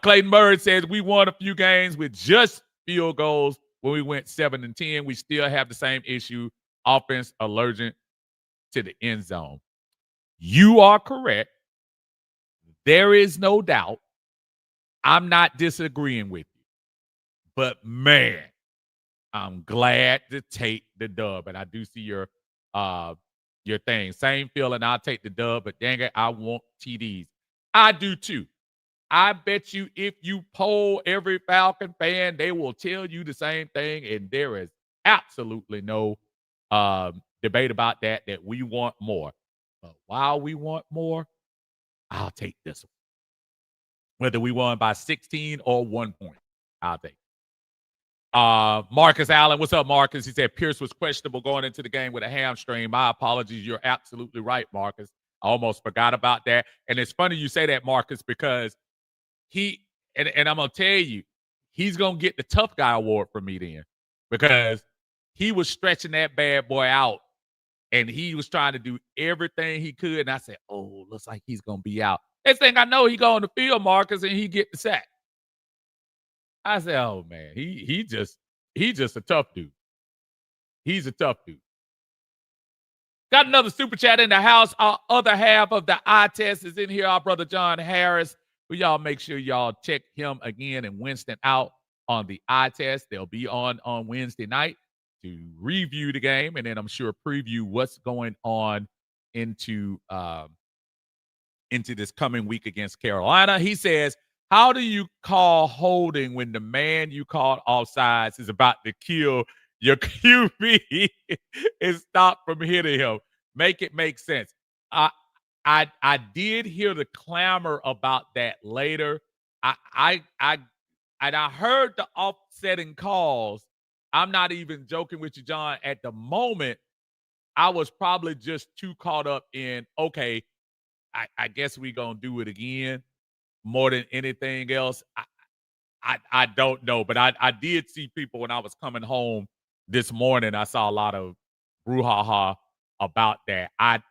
Clayton Murray says we won a few games with just field goals when we went 7-10. We still have the same issue. Offense allergic to the end zone. You are correct. There is no doubt. I'm not disagreeing with you. But man, I'm glad to take the dub. And I do see your thing. Same feeling. I'll take the dub, but dang it, I want TDs. I do too. I bet you if you poll every Falcon fan, they will tell you the same thing. And there is absolutely no debate about that we want more. But while we want more, I'll take this one. Whether we won by 16 or 1 point, I'll take it. Marcus Allen, what's up, Marcus? He said Pierce was questionable going into the game with a hamstring. My apologies. You're absolutely right, Marcus. I almost forgot about that. And it's funny you say that, Marcus, because and I'm going to tell you, he's going to get the tough guy award from me then because he was stretching that bad boy out and he was trying to do everything he could. And I said, oh, looks like he's going to be out. Next thing I know, he go on the field, Marcus, and he get the sack. I said, oh, man, he's just a tough dude. He's a tough dude. Got another super chat in the house. Our other half of the eye test is in here. Our brother John Harris. Will y'all make sure y'all check him again and Winston out on the eye test. They'll be on Wednesday night to review the game and then I'm sure preview what's going on into this coming week against Carolina. He says, how do you call holding when the man you called offsides is about to kill your QB and stop from hitting him? Make it make sense. I did hear the clamor about that later. I heard the offsetting calls. I'm not even joking with you, John. At the moment, I was probably just too caught up in, okay, I guess we're going to do it again more than anything else. I don't know, but I did see people when I was coming home this morning. I saw a lot of brouhaha about that. I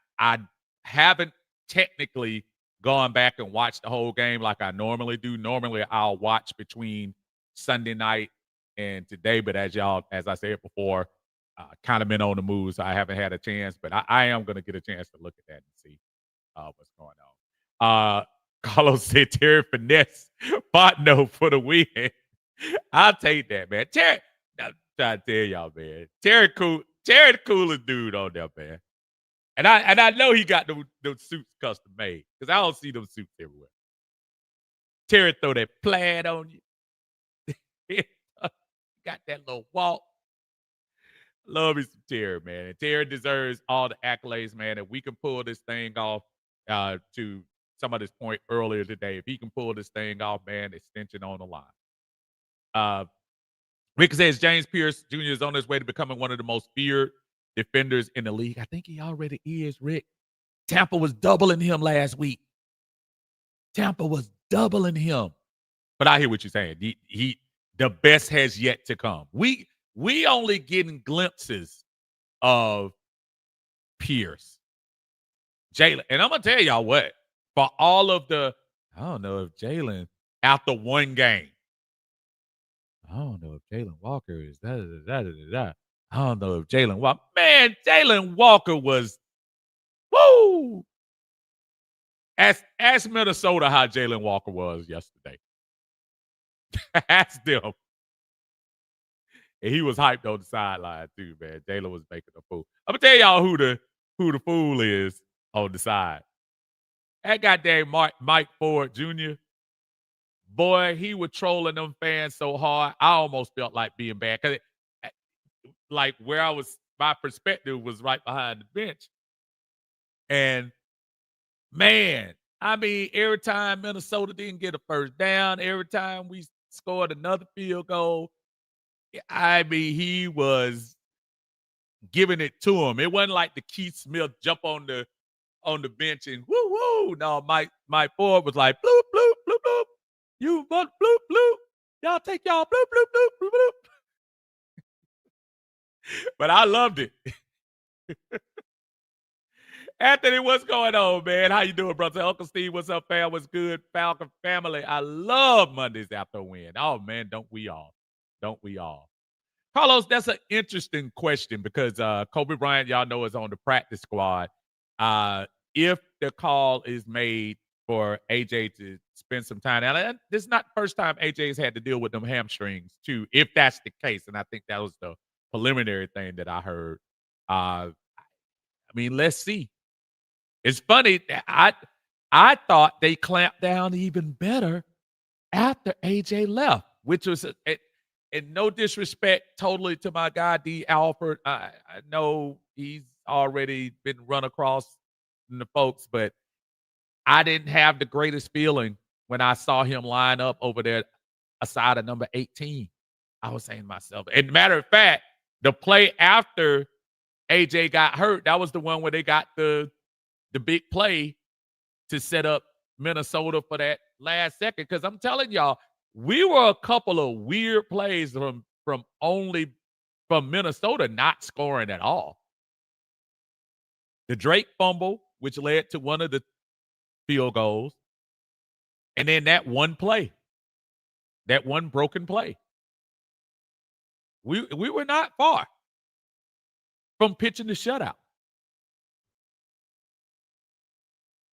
haven't technically gone back and watched the whole game like I normally do. Normally, I'll watch between Sunday night and today, but as I said before, kind of been on the move, so I haven't had a chance, but I am going to get a chance to look at that and see what's going on. Carlos said Terry Finesse Botno for the win. I'll take that, man. Terry, I'm trying to tell y'all, man. Terry cool. Terry the coolest dude on there, man. And I know he got those suits custom made because I don't see those suits everywhere. Terry throw that plaid on you. Got that little walk. Love me some Terry, man. And Terry deserves all the accolades, man. If we can pull this thing off, to some of this point earlier today, if he can pull this thing off, man, extension on the line. Rick says James Pierce Jr. is on his way to becoming one of the most feared defenders in the league. I think he already is, Rick. Tampa was doubling him last week. Tampa was doubling him. But I hear what you're saying. The best has yet to come. We only getting glimpses of Pierce. Jalen. And I'm going to tell y'all what. For all of the, I don't know if Jalen, after one game, I don't know if Jalen Walker is that. I don't know if Jalen Walker. Man, Jalen Walker was, woo! Ask Minnesota how Jalen Walker was yesterday. Ask them. And he was hyped on the sideline too, man. Jalen was making a fool. I'm gonna tell y'all who the fool is on the side. That goddamn Mike Ford Jr. Boy, he was trolling them fans so hard. I almost felt like being bad because, like, where I was, my perspective was right behind the bench, and man, I mean, every time Minnesota didn't get a first down, every time we scored another field goal, I mean, he was giving it to him. It wasn't like the Keith Smith jump on the bench and woo woo. No, Mike Ford was like bloop bloop bloop bloop. You bloop bloop bloop. Y'all take y'all bloop bloop bloop bloop bloop. But I loved it. Anthony, what's going on, man? How you doing, brother? Uncle Steve, what's up, fam? What's good, Falcon family? I love Mondays after a win. Oh man, don't we all? Don't we all? Carlos, that's an interesting question because Kobe Bryant, y'all know, is on the practice squad. If the call is made for AJ to spend some time, now this is not the first time AJ's had to deal with them hamstrings, too, if that's the case. And I think that was the preliminary thing that I heard. I mean, let's see. It's funny. I thought they clamped down even better after AJ left, which was and no disrespect totally to my guy, D. Alford. I know he's already been run across the folks, but I didn't have the greatest feeling when I saw him line up over there aside of number 18. I was saying to myself, and matter of fact, the play after AJ got hurt, that was the one where they got the big play to set up Minnesota for that last second. Because I'm telling y'all, we were a couple of weird plays from Minnesota not scoring at all. The Drake fumble, which led to one of the field goals, and then that one play, that one broken play. We were not far from pitching the shutout.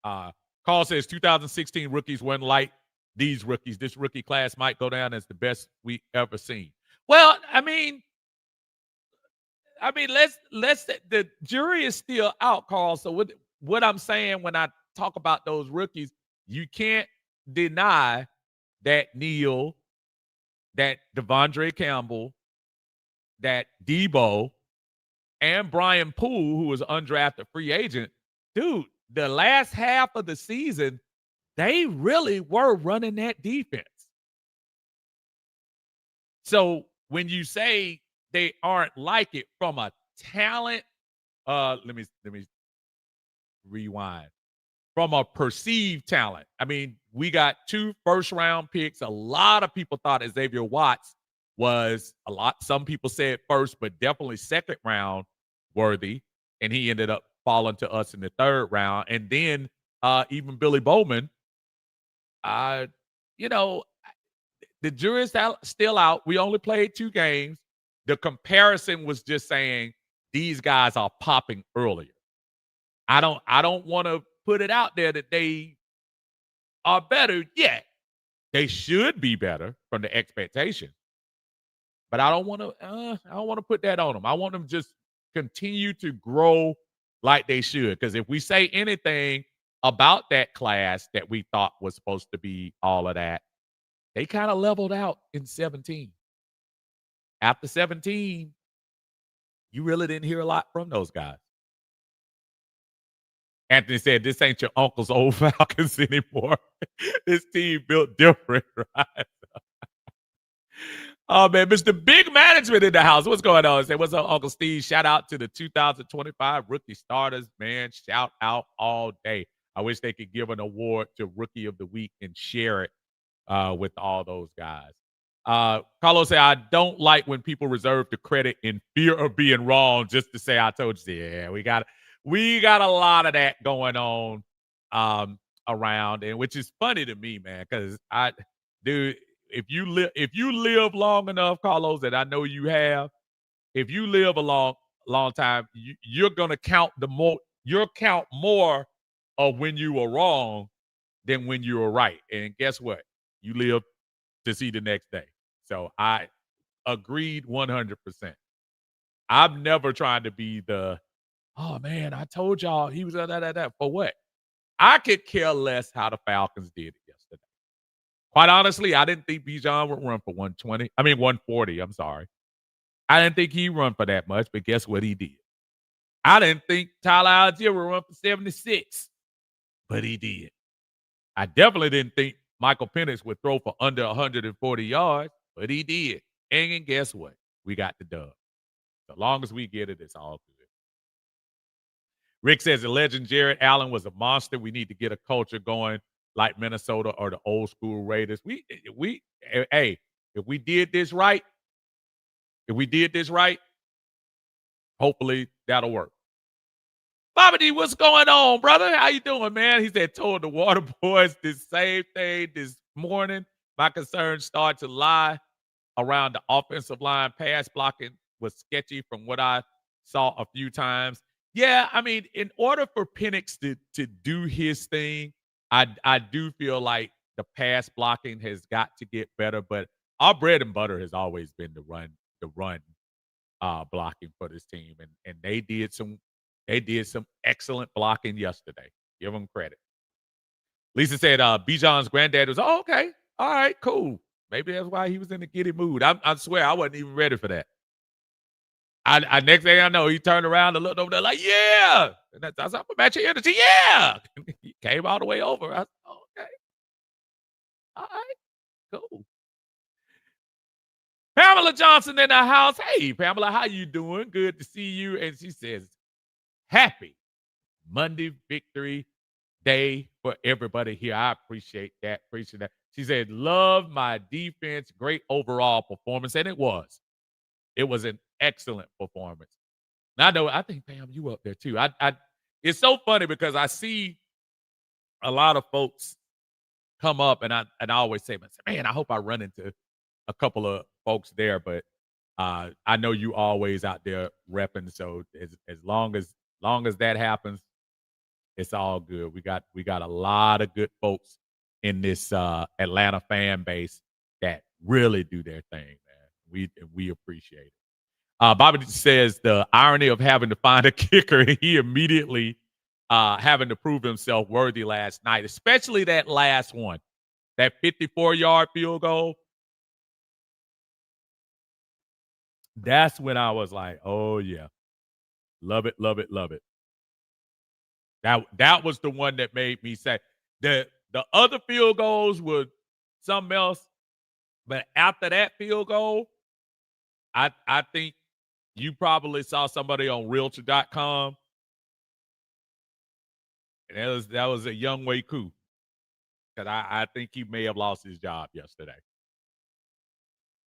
Carl says 2016 rookies weren't like these rookies. This rookie class might go down as the best we ever seen. Well, I mean, let's the jury is still out, Carl. So what I'm saying when I talk about those rookies, you can't deny that Neal, that Devondre Campbell, that Debo, and Brian Poole, who was an undrafted free agent, dude. The last half of the season, they really were running that defense. So when you say they aren't like it from a talent, let me rewind. From a perceived talent, I mean, we got 2 first-round picks. A lot of people thought Xavier Watts was some people said first, but definitely second round worthy, and he ended up falling to us in the 3rd round. And then even Billy Bowman, the jury's still out. We only played 2 games. The comparison was just saying these guys are popping earlier. I don't want to put it out there that they are better yet. They should be better from the expectation. But I don't want to put that on them. I want them to just continue to grow like they should. Because if we say anything about that class that we thought was supposed to be all of that, they kind of leveled out in 17. After 17, you really didn't hear a lot from those guys. Anthony said, "This ain't your uncle's old Falcons anymore. This team built different, right?" Oh man, Mr. Big Management in the house. What's going on? Say, what's up, Uncle Steve? Shout out to the 2025 rookie starters, man. Shout out all day. I wish they could give an award to Rookie of the Week and share it with all those guys. Carlos said, I don't like when people reserve the credit in fear of being wrong just to say I told you. Yeah, we got a lot of that going on around, and which is funny to me, man, because dude, if you live long enough, Carlos, that I know you have, if you live a long time, you're gonna count you'll count more of when you were wrong than when you were right. And guess what? You live to see the next day. So I agreed 100%. I'm never trying to be oh man, I told y'all he was that. For what? I could care less how the Falcons did it yesterday. Quite honestly, I didn't think Bijan would run for 140. I'm sorry. I didn't think he'd run for that much, but guess what he did? I didn't think Tyler Algier would run for 76, but he did. I definitely didn't think Michael Penix would throw for under 140 yards, but he did. And guess what? We got the dub. As long as we get it, it's all good. Rick says the legend Jared Allen was a monster. We need to get a culture going like Minnesota or the old school Raiders. Hey, if we did this right, hopefully that'll work. Bobby D, what's going on, brother? How you doing, man? He said, told the Water Boys this same thing this morning. My concerns start to lie around the offensive line. Pass blocking was sketchy from what I saw a few times. Yeah, I mean, in order for Penix to do his thing, I do feel like the pass blocking has got to get better. But our bread and butter has always been the run blocking for this team, and they did some excellent blocking yesterday. Give them credit. Lisa said Bijan's granddad was, oh, okay. All right, cool. Maybe that's why he was in a giddy mood. I swear I wasn't even ready for that. I next thing I know, he turned around and looked over there like, yeah. And that's up match your energy. Yeah. He came all the way over. I said, oh, okay. All right, cool. Pamela Johnson in the house. Hey, Pamela, how you doing? Good to see you. And she says, happy Monday victory day for everybody here. I appreciate that. She said, love my defense. Great overall performance. And it was. It was an excellent performance. Now, I think, Pam, you up there too. It's so funny because I see a lot of folks come up and I always say, man, I hope I run into a couple of folks there, but I know you always out there repping. So as long as that happens, it's all good. We got a lot of good folks in this Atlanta fan base that really do their thing, man. We appreciate it. Bobby says the irony of having to find a kicker, he immediately having to prove himself worthy last night, especially that last one, that 54-yard field goal. That's when I was like, oh, yeah. Love it, love it, love it. That was the one that made me say the other field goals were something else. But after that field goal, I think you probably saw somebody on Realtor.com. And that was a young Wei Koo. Because I think he may have lost his job yesterday.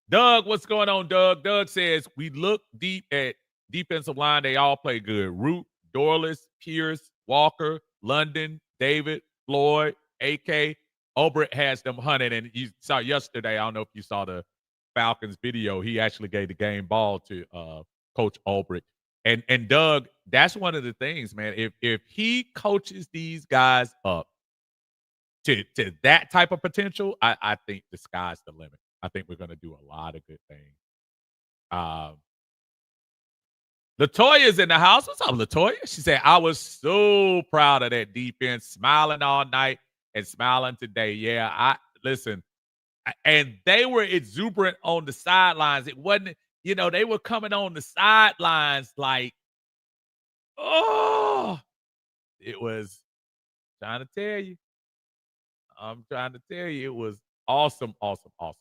Doug, what's going on, Doug? Doug says, we look deep at defensive line. They all play good. Root, Dorless, Pierce, Walker, London, David, Floyd, AK. Obert has them hunted. And you saw yesterday, I don't know if you saw the Falcons video, he actually gave the game ball to Coach Ulbrich. And Doug, that's one of the things, man. If he coaches these guys up to that type of potential, I think the sky's the limit. I think we're gonna do a lot of good things. Um, Latoya's in the house. What's up, Latoya? She said, I was so proud of that defense, smiling all night and smiling today. Yeah, I listen, and they were exuberant on the sidelines. It wasn't, they were coming on the sidelines like, oh, it was trying to tell you. I'm trying to tell you, it was awesome, awesome, awesome.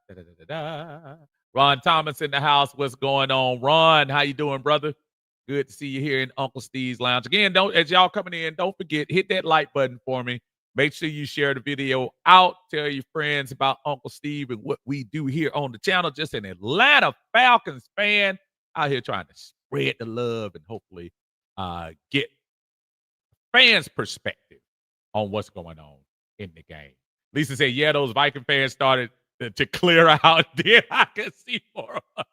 Da-da-da-da-da. Ron Thomas in the house. What's going on, Ron? How you doing, brother? Good to see you here in Uncle Steve's Lounge. Again, don't as y'all coming in, don't forget, hit that like button for me. Make sure you share the video out. Tell your friends about Uncle Steve and what we do here on the channel. Just an Atlanta Falcons fan out here trying to spread the love and hopefully get fans' perspective on what's going on in the game. Lisa said, yeah, those Viking fans started to clear out. Then I can see more of us.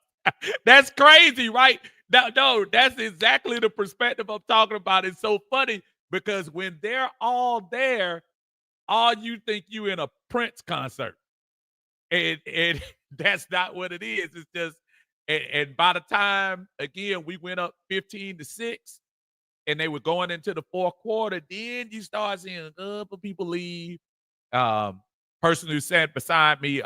That's crazy, right? No, that's exactly the perspective I'm talking about. It's so funny because when they're all there, all you think you in a Prince concert. And that's not what it is. It's just, and by the time, again, we went up 15-6, and they were going into the fourth quarter, then you start seeing a couple people leave. Person who sat beside me,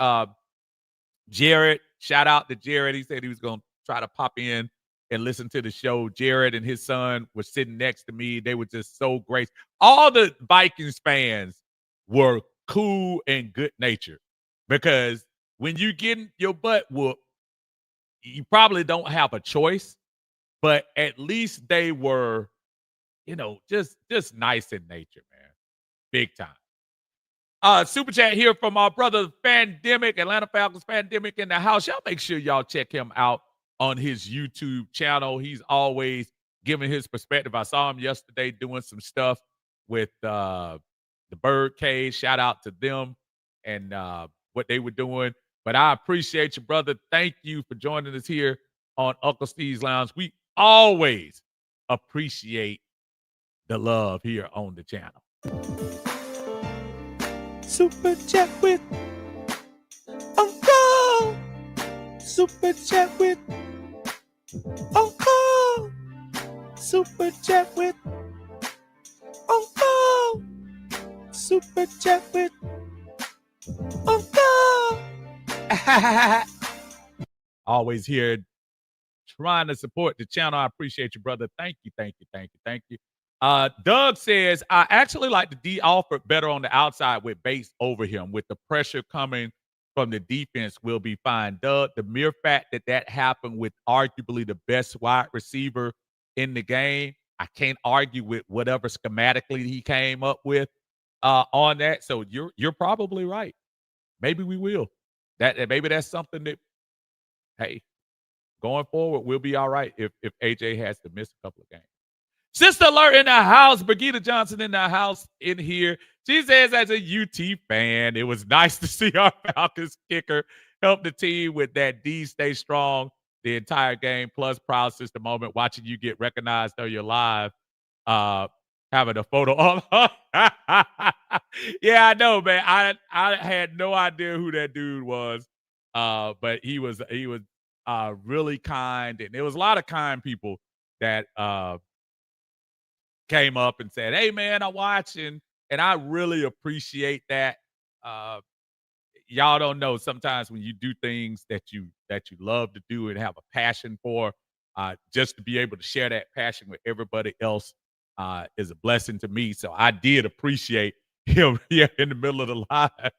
Jared, shout out to Jared. He said he was going to try to pop in and listen to the show. Jared and his son were sitting next to me. They were just so great. All the Vikings fans were cool and good natured because when you get your butt whooped, you probably don't have a choice, but at least they were, just nice in nature, man. Big time. Super chat here from our brother Pandemic, Atlanta Falcons Pandemic in the house. Y'all make sure y'all check him out on his YouTube channel. He's always giving his perspective. I saw him yesterday doing some stuff with the Bird Cage. Shout out to them and what they were doing. But I appreciate you, brother. Thank you for joining us here on Uncle Steve's Lounge. We always appreciate the love here on the channel. Super chat with Uncle. Super chat with Uncle. Super chat with Uncle. Super chat with Uncle. Always here trying to support the channel. I appreciate you, brother. Thank you, thank you, thank you, thank you. Doug says, I actually like the D Alford better on the outside with Bates over him. With the pressure coming from the defense, will be fine. Doug, the mere fact that happened with arguably the best wide receiver in the game, I can't argue with whatever schematically he came up with on that. So you're probably right. Maybe we will. Maybe that's something that, hey, going forward, we'll be all right if AJ has to miss a couple of games. Sister Alert in the house. Brigida Johnson in the house in here. She says, as a UT fan, it was nice to see our Falcons kicker help the team with that D stay strong the entire game. Plus, proud sister moment watching you get recognized on your live, having a photo of. Yeah, I know, man. I had no idea who that dude was, but he was really kind, and there was a lot of kind people that came up and said, hey man, I'm watching, and I really appreciate that. Y'all don't know, sometimes when you do things that you love to do and have a passion for, just to be able to share that passion with everybody else is a blessing to me. So I did appreciate him here in the middle of the live.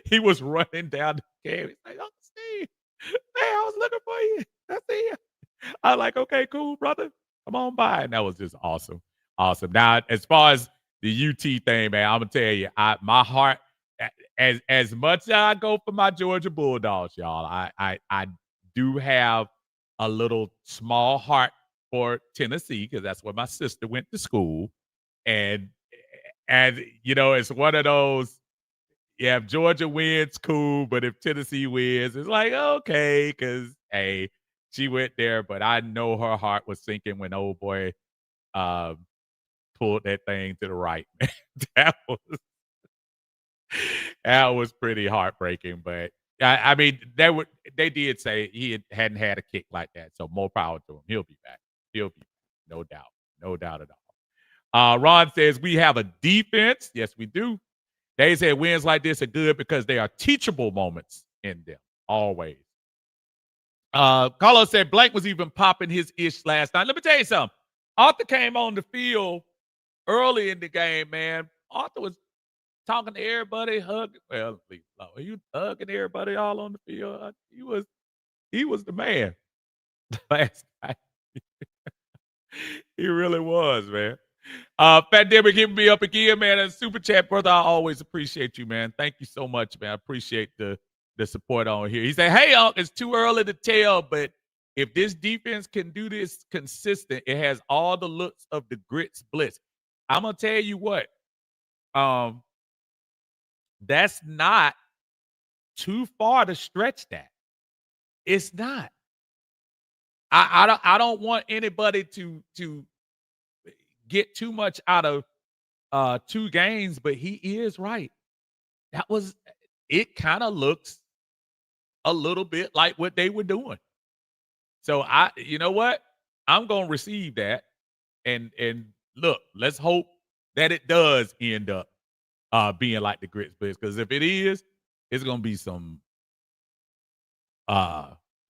He was running down the game. He's like, oh Steve, hey, I was looking for you. I see you. I was like, okay, cool, brother, come on by. And that was just awesome. Awesome. Now, as far as the UT thing, man, I'm gonna tell you, my heart, as much as I go for my Georgia Bulldogs, y'all, I do have a little small heart for Tennessee because that's where my sister went to school, and it's one of those. Yeah, if Georgia wins, cool. But if Tennessee wins, it's like, okay, because hey, she went there, but I know her heart was sinking when old boy um, pulled that thing to the right. that was that was pretty heartbreaking. But I mean, they did say hadn't had a kick like that. So more power to him. He'll be back. He'll be back. No doubt. No doubt at all. Ron says we have a defense. Yes, we do. They said wins like this are good because they are teachable moments in them. Always. Carlos said Blank was even popping his ish last night. Let me tell you something. Arthur came on the field early in the game, man. Arthur was talking to everybody, hugging. Well, he was hugging everybody all on the field. He was the man last night. He really was, man. Fat Debbie giving me up again, man. And super chat, brother. I always appreciate you, man. Thank you so much, man. I appreciate the support on here. He said, "Hey, Unc, it's too early to tell, but if this defense can do this consistent, it has all the looks of the grits blitz." I'm gonna tell you what. That's not too far to stretch that. It's not. I don't want anybody to get too much out of 2 games, but he is right. That was it kind of looks a little bit like what they were doing. So you know what? I'm going to receive that and look, let's hope that it does end up being like the grits blitz, because if it is, it's going to be some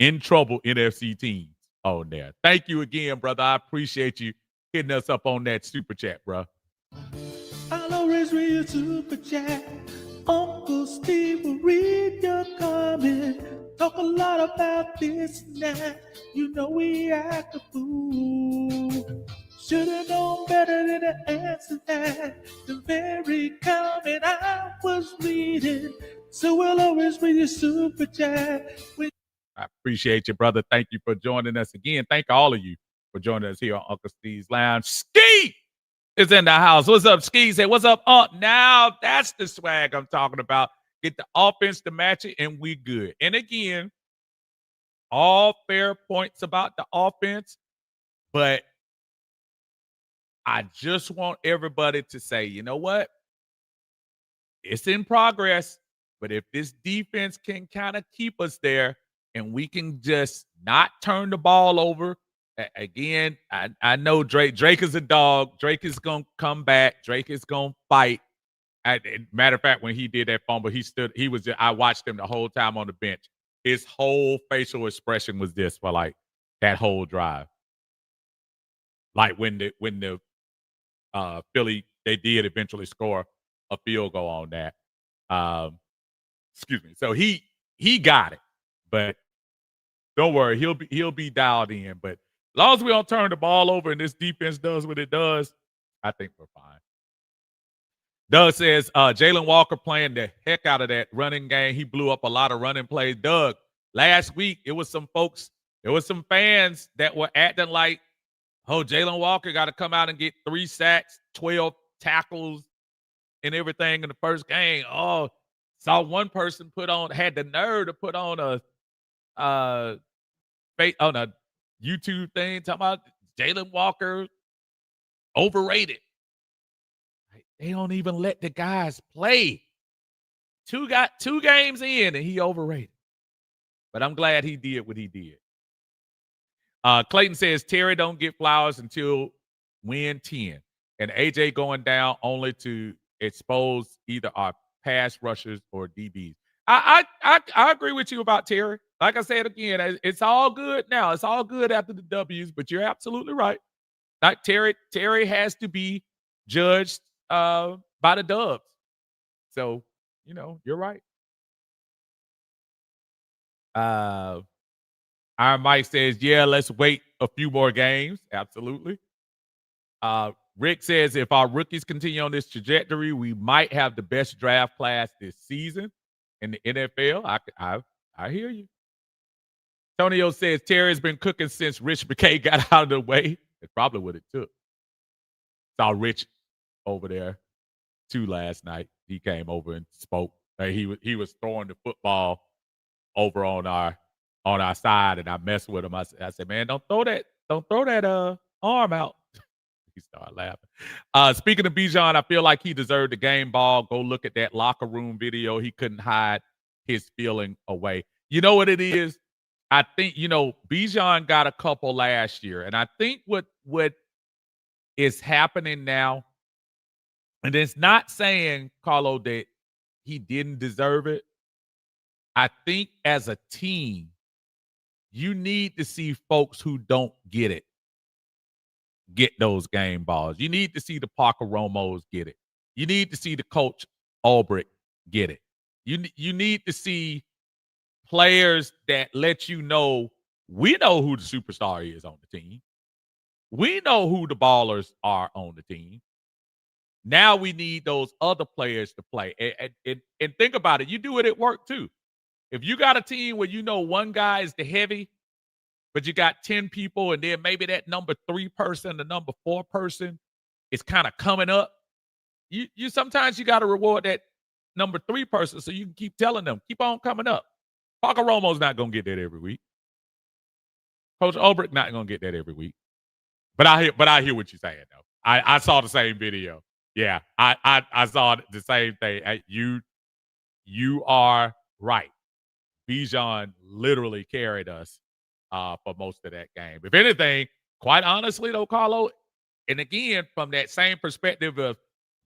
in trouble NFC teams on there. Thank you again, brother. I appreciate you hitting us up on that super chat, bro. I'll always read your super chat. Uncle Steve will read your comment. Talk a lot about this and that. You know we act a fool. Should've known better than to answer that. The very comment I was reading. So we'll always read your super chat. I appreciate you, brother. Thank you for joining us again. Thank all of you for joining us here on Uncle Steve's Lounge. Ski is in the house. What's up, Ski? Say, what's up, Unc? Now that's the swag I'm talking about. Get the offense to match it, and we good. And again, all fair points about the offense, but I just want everybody to say, you know what? It's in progress, but if this defense can kind of keep us there and we can just not turn the ball over, again, I know Drake is a dog. Drake is going to come back. Drake is going to fight. Matter of fact, when he did that fumble, I watched him the whole time on the bench. His whole facial expression was this for like that whole drive. Like when the Philly, they did eventually score a field goal on that. Excuse me. So he got it, but don't worry, he'll be dialed in. But as long as we don't turn the ball over and this defense does what it does, I think we're fine. Doug says Jalen Walker playing the heck out of that running game. He blew up a lot of running plays. Doug, last week there was some fans that were acting like, oh, Jalen Walker got to come out and get 3 sacks, 12 tackles, and everything in the first game. Oh, saw one person had the nerve to put on a YouTube thing talking about Jalen Walker overrated. They don't even let the guys play. Two games in and he overrated. But I'm glad he did what he did. Clayton says Terry don't get flowers until win 10. And AJ going down only to expose either our pass rushers or DBs. I agree with you about Terry. Like I said again, it's all good now. It's all good after the W's, but you're absolutely right. Like Terry has to be judged by the Dubs. So, you're right. Our Mike says, yeah, let's wait a few more games. Absolutely. Rick says, if our rookies continue on this trajectory, we might have the best draft class this season in the NFL. I hear you. Tonio says, Terry's been cooking since Rich McKay got out of the way. It's probably what it took. Saw Rich over there too last night. He came over and spoke. He was throwing the football over on our side, and I messed with him. I said, "Man, don't throw that arm out." He started laughing. Speaking of Bijan, I feel like he deserved the game ball. Go look at that locker room video. He couldn't hide his feeling away. You know what it is? I think Bijan got a couple last year, and I think what is happening now, and it's not saying Carlo that he didn't deserve it. I think as a team, you need to see folks who don't get those game balls. You need to see the Parker Romos get it. You need to see the coach Ulbrich get it. You need to see players that let you know we know who the superstar is on the team. We know who the ballers are on the team. Now we need those other players to play. And think about it. You do it at work too. If you got a team where you know one guy is the heavy, but you got 10 people, and then maybe that number 3 person, the number 4 person is kind of coming up. You sometimes you got to reward that number 3 person so you can keep telling them, keep on coming up. Parker Romo's not gonna get that every week. Coach Ulbrich not gonna get that every week. But I hear what you're saying though. I saw the same video. Yeah, I saw the same thing. You are right. Bijan literally carried us for most of that game. If anything, quite honestly though, Carlo, and again, from that same perspective of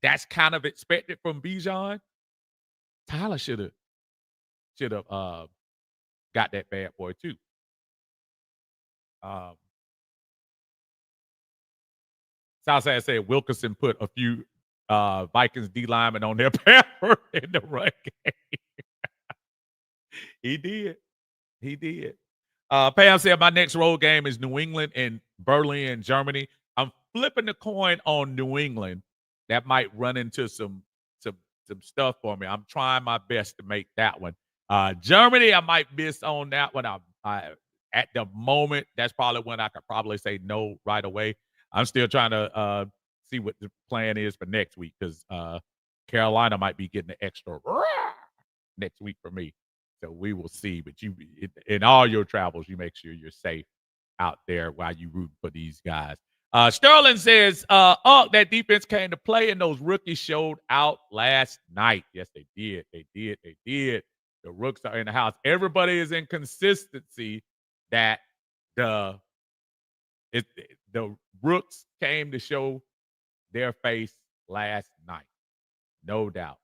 that's kind of expected from Bijan, Tyler should have got that bad boy too. Um, Southside said Wilkerson put a few Vikings D linemen on their pamper in the run game. He did. He did. Pam said my next road game is New England and Berlin, Germany. I'm flipping the coin on New England. That might run into some stuff for me. I'm trying my best to make that one. Germany, I might miss on that one. I at the moment, that's probably when I could probably say no right away. I'm still trying to see what the plan is for next week because Carolina might be getting the extra next week for me. So we will see. But in all your travels, you make sure you're safe out there while you root for these guys. Sterling says, that defense came to play and those rookies showed out last night. Yes, they did. They did. The rooks are in the house. Everybody is in consistency that the rooks came to show their face last night. No doubt.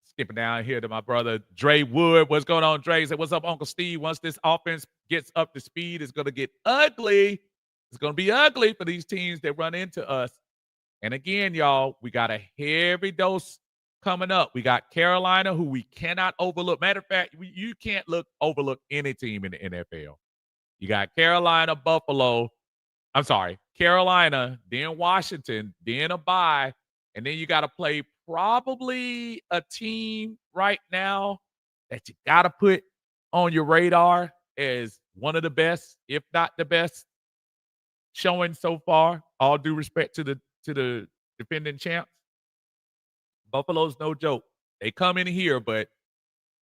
Skipping down here to my brother Dre Wood. What's going on, Dre? Say, what's up, Uncle Steve? Once this offense gets up to speed, it's going to get ugly. It's going to be ugly for these teams that run into us. And again, y'all, we got a heavy dose coming up. We got Carolina, who we cannot overlook. Matter of fact, you can't overlook any team in the NFL. You got Carolina, Carolina, then Washington, then a bye, and then you got to play probably a team right now that you got to put on your radar as one of the best, if not the best, showing so far. All due respect to the defending champs. Buffalo's no joke. They come in here, but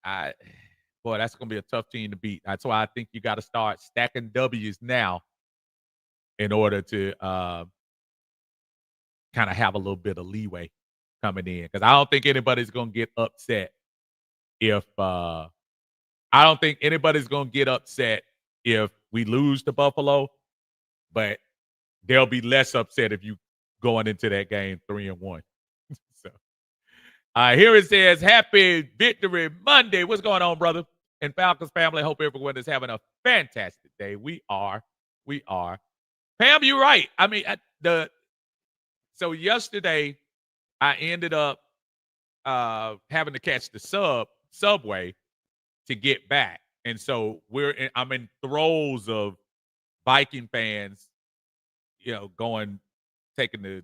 that's gonna be a tough team to beat. That's why I think you got to start stacking W's now in order to kind of have a little bit of leeway coming in. Because I don't think anybody's gonna get upset if we lose to Buffalo, but they'll be less upset if you going into that game 3-1. So here it says, Happy Victory Monday. What's going on, brother? And Falcons family, hope everyone is having a fantastic day. We are. Pam, you're right. I mean, so yesterday I ended up having to catch the subway to get back. And so I'm in throes of Viking fans, taking the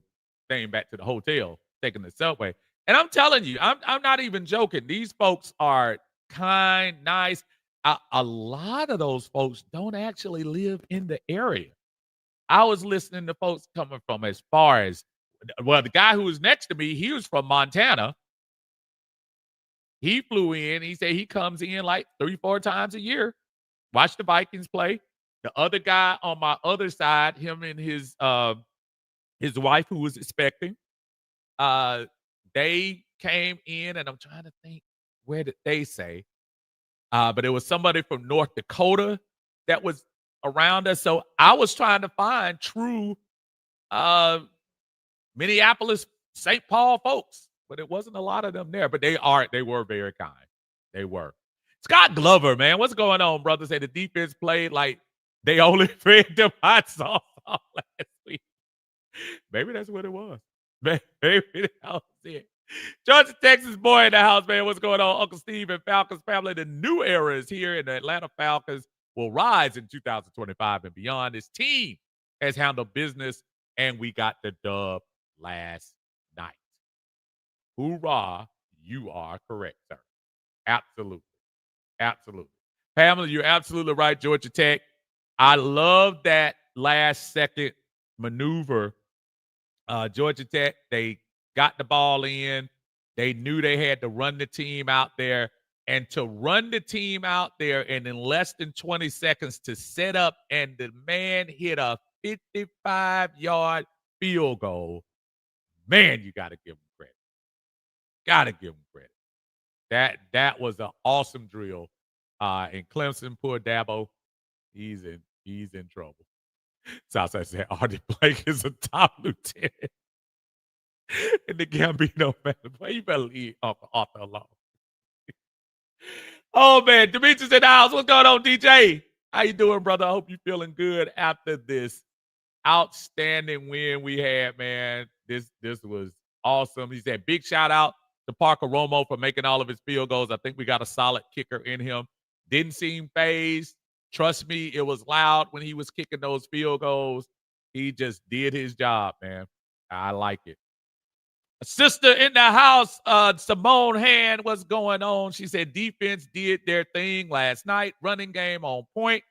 thing back to the hotel, taking the subway. And I'm telling you, I'm not even joking. These folks are kind, nice. A lot of those folks don't actually live in the area. I was listening to folks coming from as far as, the guy who was next to me, he was from Montana. He flew in. He said he comes in like 3, 4 times a year, watch the Vikings play. The other guy on my other side, him and his wife who was expecting, uh, they came in, and I'm trying to think, where did they say? But it was somebody from North Dakota that was around us. So I was trying to find true uh, Minneapolis, St. Paul folks, but it wasn't a lot of them there. But they were very kind. They were. Scott Glover, man, what's going on, brother? Say the defense played like they only fed them hot sauce all last week. Maybe that's what it was. Maybe that was it. Georgia, Texas boy in the house, man. What's going on? Uncle Steve and Falcons family. The new era is here, and the Atlanta Falcons will rise in 2025 and beyond. This team has handled business, and we got the dub last night. Hoorah, you are correct, sir. Absolutely. Absolutely. Pamela, you're absolutely right, Georgia Tech. I love that last second maneuver. Georgia Tech, they got the ball in. They knew they had to run the team out there. And to run the team out there and in less than 20 seconds to set up, and the man hit a 55-yard field goal. Man, you got to give him credit. Got to give him credit. That was an awesome drill. And Clemson, poor Dabo, he's in trouble. Southside said Artie Blake is a top lieutenant in the Gambino family. Boy, you better leave Uncle Arthur alone. Oh man, Demetrius in the house. What's going on, DJ? How you doing, brother? I hope you're feeling good after this outstanding win we had, man. This was awesome. He said, big shout out to Parker Romo for making all of his field goals. I think we got a solid kicker in him. Didn't seem phased. Trust me, it was loud when he was kicking those field goals. He just did his job, man. I like it. A sister in the house, Simone Hand, what's going on? She said defense did their thing last night. Running game on point.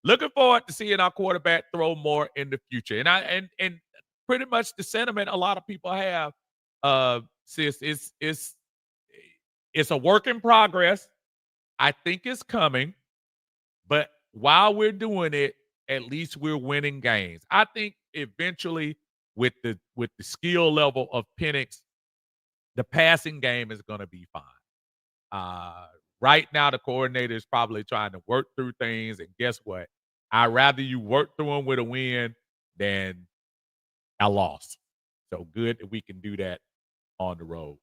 Looking forward to seeing our quarterback throw more in the future. And pretty much the sentiment a lot of people have, sis, it's a work in progress. I think it's coming, but while we're doing it, at least we're winning games. I think eventually with the skill level of Penix, the passing game is going to be fine. Right now, the coordinator is probably trying to work through things, and guess what? I'd rather you work through them with a win than a loss. So good that we can do that on the road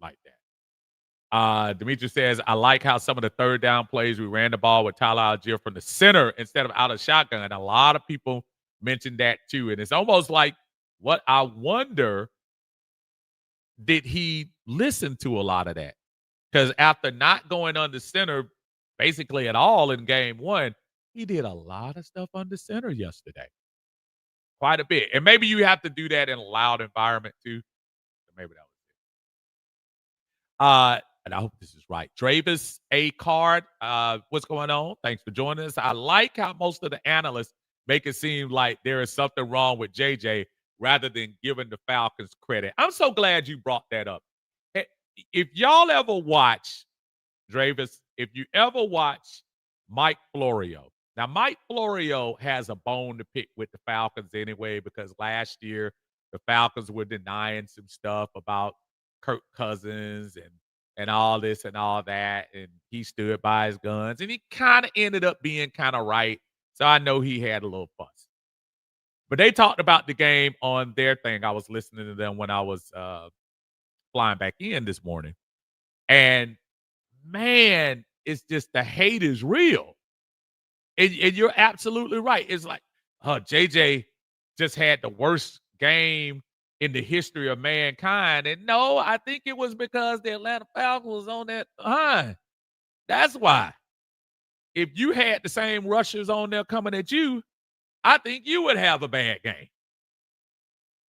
like that. Demetrius says, I like how some of the third down plays we ran the ball with Tyler Algier from the center instead of out of shotgun. A lot of people mentioned that too. And it's almost like what I wonder, did he listen to a lot of that? Because after not going under center basically at all in game one, he did a lot of stuff under center yesterday. Quite a bit. And maybe you have to do that in a loud environment too. So maybe that was it. And I hope this is right. Travis A. Card, what's going on? Thanks for joining us. I like how most of the analysts make it seem like there is something wrong with JJ rather than giving the Falcons credit. I'm so glad you brought that up. If y'all ever watch, Travis, if you ever watch Mike Florio. Now, Mike Florio has a bone to pick with the Falcons anyway, because last year the Falcons were denying some stuff about Kirk Cousins and all this and all that, and he stood by his guns, and he kind of ended up being kind of right. So I know he had a little fuss. But they talked about the game on their thing. I was listening to them when I was flying back in this morning. And, man, it's just the hate is real. And you're absolutely right. It's like, JJ just had the worst game in the history of mankind. And no, I think it was because the Atlanta Falcons was on that behind. That's why. If you had the same rushers on there coming at you, I think you would have a bad game.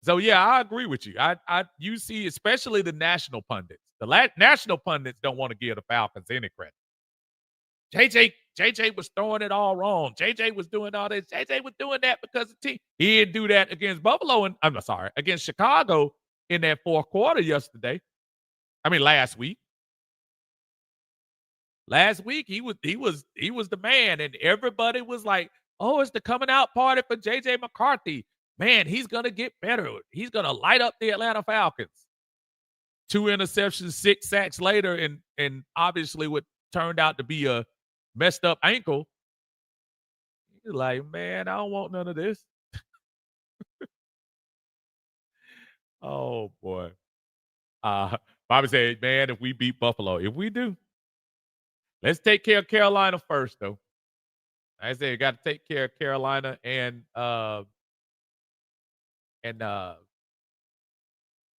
So yeah, I agree with you. You see, especially the national pundits. The national pundits don't want to give the Falcons any credit. JJ was throwing it all wrong. JJ was doing all this. JJ was doing that because the team. He didn't do that against Buffalo, and against Chicago in that fourth quarter last week. Last week he was the man, and everybody was like, "Oh, it's the coming out party for JJ McCarthy. Man, he's gonna get better. He's gonna light up the Atlanta Falcons." 2 interceptions, 6 sacks later, and obviously what turned out to be a messed up ankle. He's like, "Man, I don't want none of this." Oh boy. Uh Bobby said, "Man, if we beat Buffalo, if we do, let's take care of Carolina first, though." I said, got to take care of Carolina and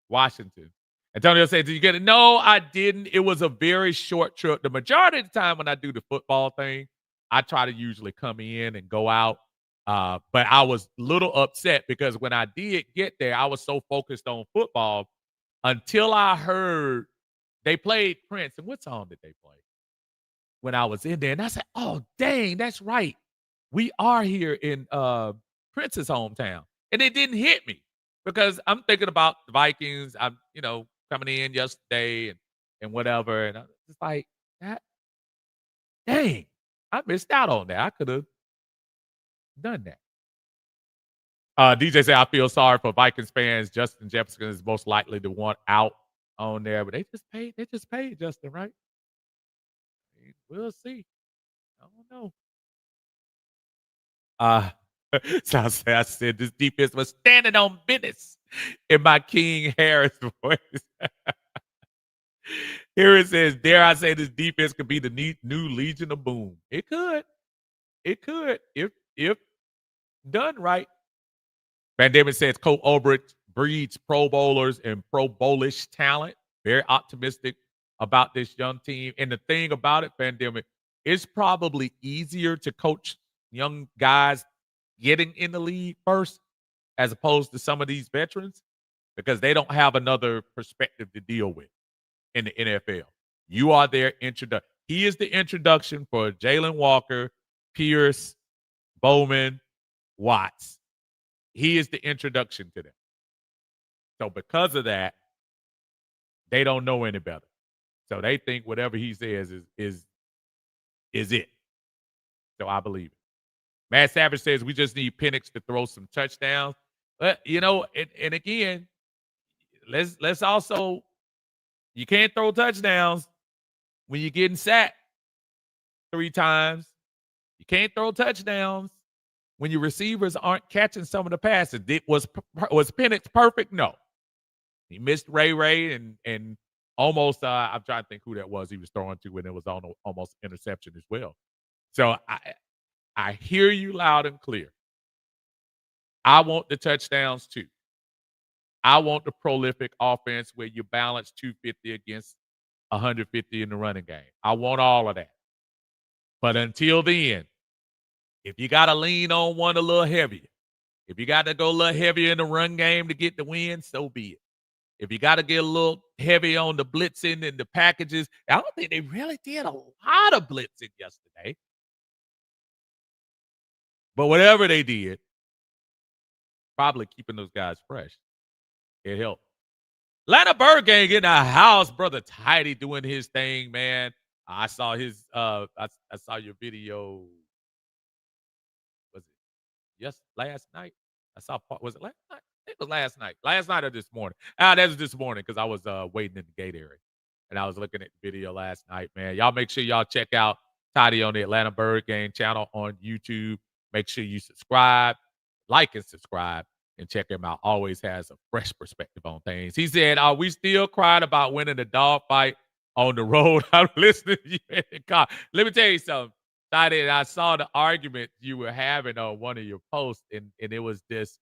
Washington. Antonio said, "Did you get it?" No, I didn't. It was a very short trip. The majority of the time when I do the football thing, I try to usually come in and go out. But I was a little upset because when I did get there, I was so focused on football until I heard they played Prince. And what song did they play when I was in there? And I said, "Oh, dang, that's right. We are here in Prince's hometown." And it didn't hit me because I'm thinking about the Vikings. I'm, coming in yesterday and whatever. And I'm just like, that dang, I missed out on that. I could have done that. DJ said, "I feel sorry for Vikings fans. Justin Jefferson is most likely to want out on there, but they just paid Justin, right? We'll see. I don't know." Uh, so I said this defense was standing on business in my King Harris voice. Here it says, "Dare I say this defense could be the new Legion of Boom?" It could. It could if done right. Van Damme says Coach Ulbrich breeds Pro Bowlers and Pro Bowlish talent. Very optimistic about this young team. And the thing about it, Van Damme, it's probably easier to coach young guys getting in the league first as opposed to some of these veterans because they don't have another perspective to deal with in the NFL. You are their introduction. He is the introduction for Jalen Walker, Pierce, Bowman, Watts. He is the introduction to them. So because of that, they don't know any better. So they think whatever he says is it. So I believe it. Matt Savage says we just need Penix to throw some touchdowns. But and again, let's also, you can't throw touchdowns when you're getting sacked 3 times. You can't throw touchdowns when your receivers aren't catching some of the passes. Was Penix perfect? No. He missed Ray and almost I'm trying to think who that was he was throwing to, and it was on almost interception as well. So I hear you loud and clear. I want the touchdowns too. I want the prolific offense where you balance 250 against 150 in the running game. I want all of that. But until then, if you got to lean on one a little heavier, if you got to go a little heavier in the run game to get the win, so be it. If you got to get a little heavy on the blitzing and the packages, I don't think they really did a lot of blitzing yesterday. But whatever they did, probably keeping those guys fresh. It helped. Atlanta Bird Gang in the house, brother Tidy doing his thing, man. I saw his I saw your video. Was it last night? Was it last night? I think it was last night. Last night or this morning. That was this morning because I was waiting in the gate area. And I was looking at the video last night, man. Y'all make sure y'all check out Tidy on the Atlanta Bird Gang channel on YouTube. Make sure you subscribe, like and subscribe, and check him out. Always has a fresh perspective on things. He said, "Are we still crying about winning the dog fight on the road?" I'm listening to you in the car. Let me tell you something. I saw the argument you were having on one of your posts, and it was this.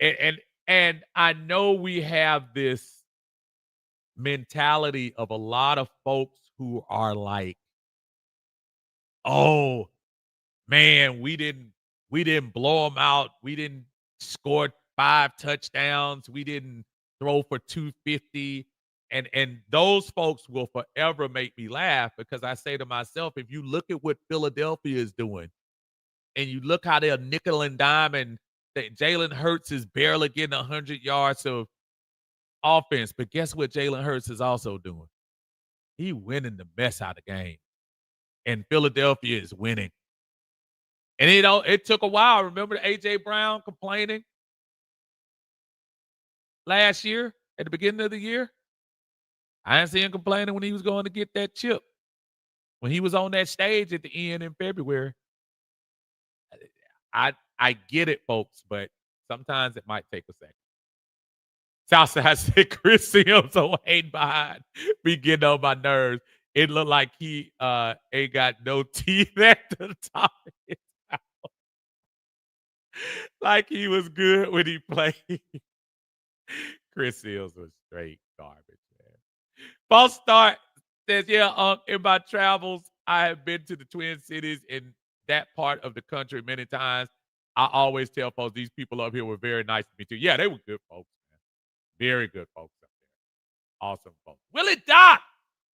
And I know we have this mentality of a lot of folks who are like, "Oh, man, we didn't blow them out. We didn't score 5 touchdowns. We didn't throw for 250." And those folks will forever make me laugh because I say to myself, if you look at what Philadelphia is doing and you look how they're nickel and dime and that Jalen Hurts is barely getting 100 yards of offense, but guess what Jalen Hurts is also doing? He winning the mess out of the game. and Philadelphia is winning. And it took a while. Remember AJ Brown complaining last year at the beginning of the year? I didn't see him complaining when he was going to get that chip. When he was on that stage at the end in February. I get it, folks, but sometimes it might take a second. Southside said Chris Sims on Wayne behind be getting on my nerves. It looked like he ain't got no teeth at the top of his mouth. Like he was good when he played. Chris Sims was straight garbage, man. False start says, yeah, in my travels, I have been to the Twin Cities in that part of the country many times. I always tell folks these people up here were very nice to me too. Yeah, they were good folks, man. Very good folks up there. Awesome folks. Willie Doc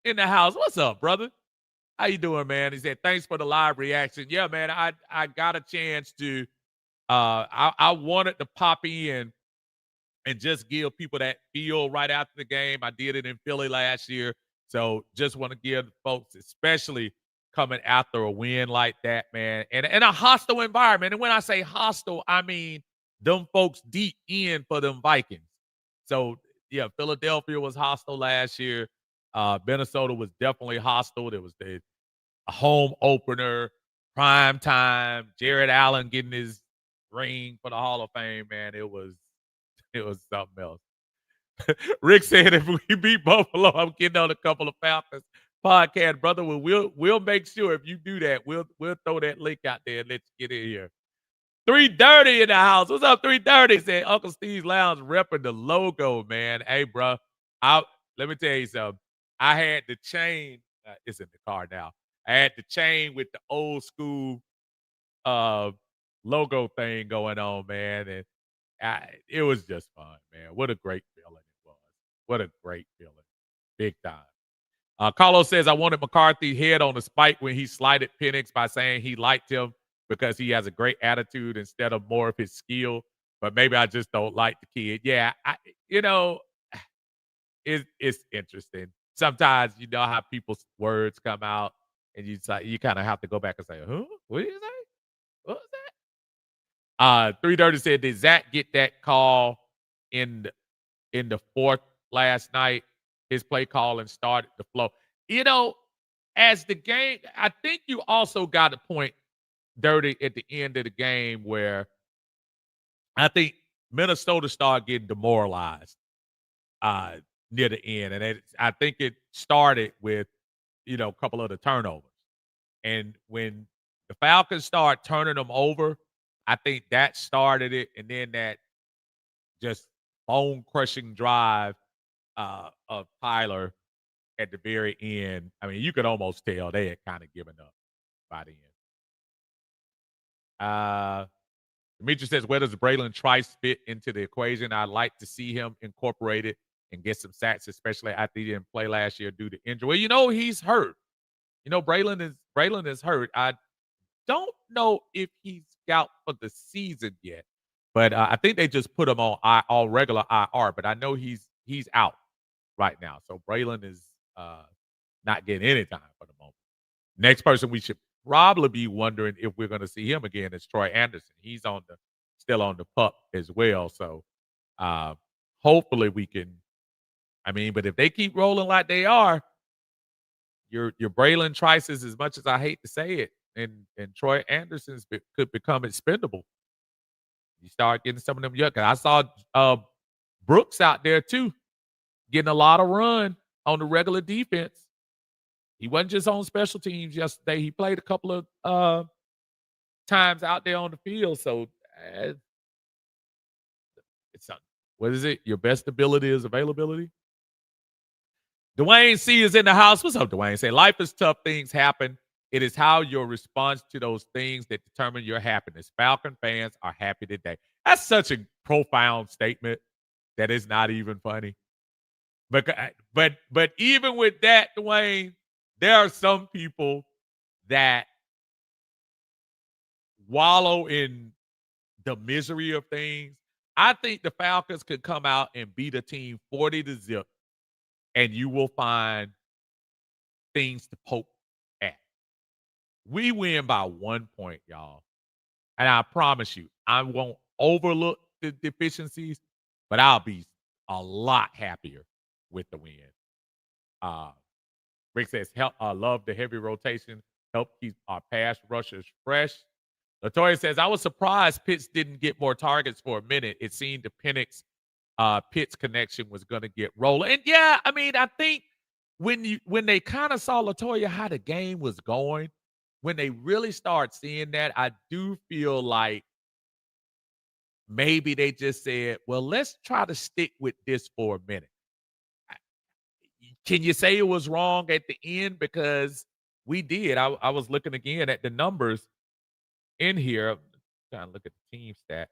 in the house. What's up, brother? How you doing, man? He said, thanks for the live reaction. Yeah, man, I got a chance to I wanted to pop in and just give people that feel right after the game. I did it in Philly last year. So just want to give folks, especially coming after a win like that, man, and in a hostile environment. And when I say hostile, I mean them folks deep in for them Vikings. So yeah, Philadelphia was hostile last year. Minnesota was definitely hostile. There was a home opener, prime time, Jared Allen getting his ring for the Hall of Fame, man. It was something else. Rick said if we beat Buffalo, I'm getting on a couple of Falcons podcast, brother. We'll make sure if you do that, we'll throw that link out there and let you get in here. 330 in the house. What's up, 330? Said Uncle Steve's Lounge repping the logo, man. Hey, bro. Let me tell you something. I had the chain. It's in the car now. I had the chain with the old school uh logo thing going on, man. And it was just fun, man. What a great feeling it was. What a great feeling. Big time. Carlos says, I wanted McCarthy head on the spike when he slighted Penix by saying he liked him because he has a great attitude instead of more of his skill. But maybe I just don't like the kid. Yeah, you know, it's interesting. Sometimes you know how people's words come out and you kind of have to go back and say, huh? What did you say? What was that? 330 said, did Zach get that call in the fourth last night? His play call and started the flow. You know, as the game, I think you also got a point, Dirty, at the end of the game where I think Minnesota started getting demoralized uh, near the end. And I think it started with, a couple of the turnovers. And when the Falcons start turning them over, I think that started it. And then that just bone-crushing drive of Tyler at the very end. I mean, you could almost tell they had kind of given up by the end. Demetri says, where does Braylon Trice fit into the equation? I'd like to see him incorporated and get some sacks, especially after he didn't play last year due to injury. Well, he's hurt. Braylon is hurt. I don't know if he's out for the season yet, but I think they just put him on regular IR. But I know he's out right now. So Braylon is not getting any time for the moment. Next person we should probably be wondering if we're going to see him again is Troy Anderson. He's still on the pup as well. So hopefully we can. I mean, but if they keep rolling like they are, your Braylon Trices, as much as I hate to say it, and Troy Anderson's could become expendable. You start getting some of them young. I saw Brooks out there too, getting a lot of run on the regular defense. He wasn't just on special teams yesterday. He played a couple of times out there on the field. So it's not, what is it? Your best ability is availability. Dwayne C is in the house. What's up, Dwayne? Say, life is tough. Things happen. It is how your response to those things that determine your happiness. Falcon fans are happy today. That's such a profound statement that is not even funny. But even with that, Dwayne, there are some people that wallow in the misery of things. I think the Falcons could come out and beat a team 40-0, and you will find things to poke at. We win by 1 point, y'all. And I promise you, I won't overlook the deficiencies, but I'll be a lot happier with the win. Uh, Rick says, help, love the heavy rotation, help keep our pass rushers fresh. Latoya says, I was surprised Pitts didn't get more targets for a minute. It seemed the Penix Pitts connection was going to get rolling. And yeah, I mean, I think when they kind of saw Latoya how the game was going, when they really start seeing that, I do feel like maybe they just said, well, let's try to stick with this for a minute. Can you say it was wrong at the end? Because we did. I was looking again at the numbers in here. I'm trying to look at the team stats.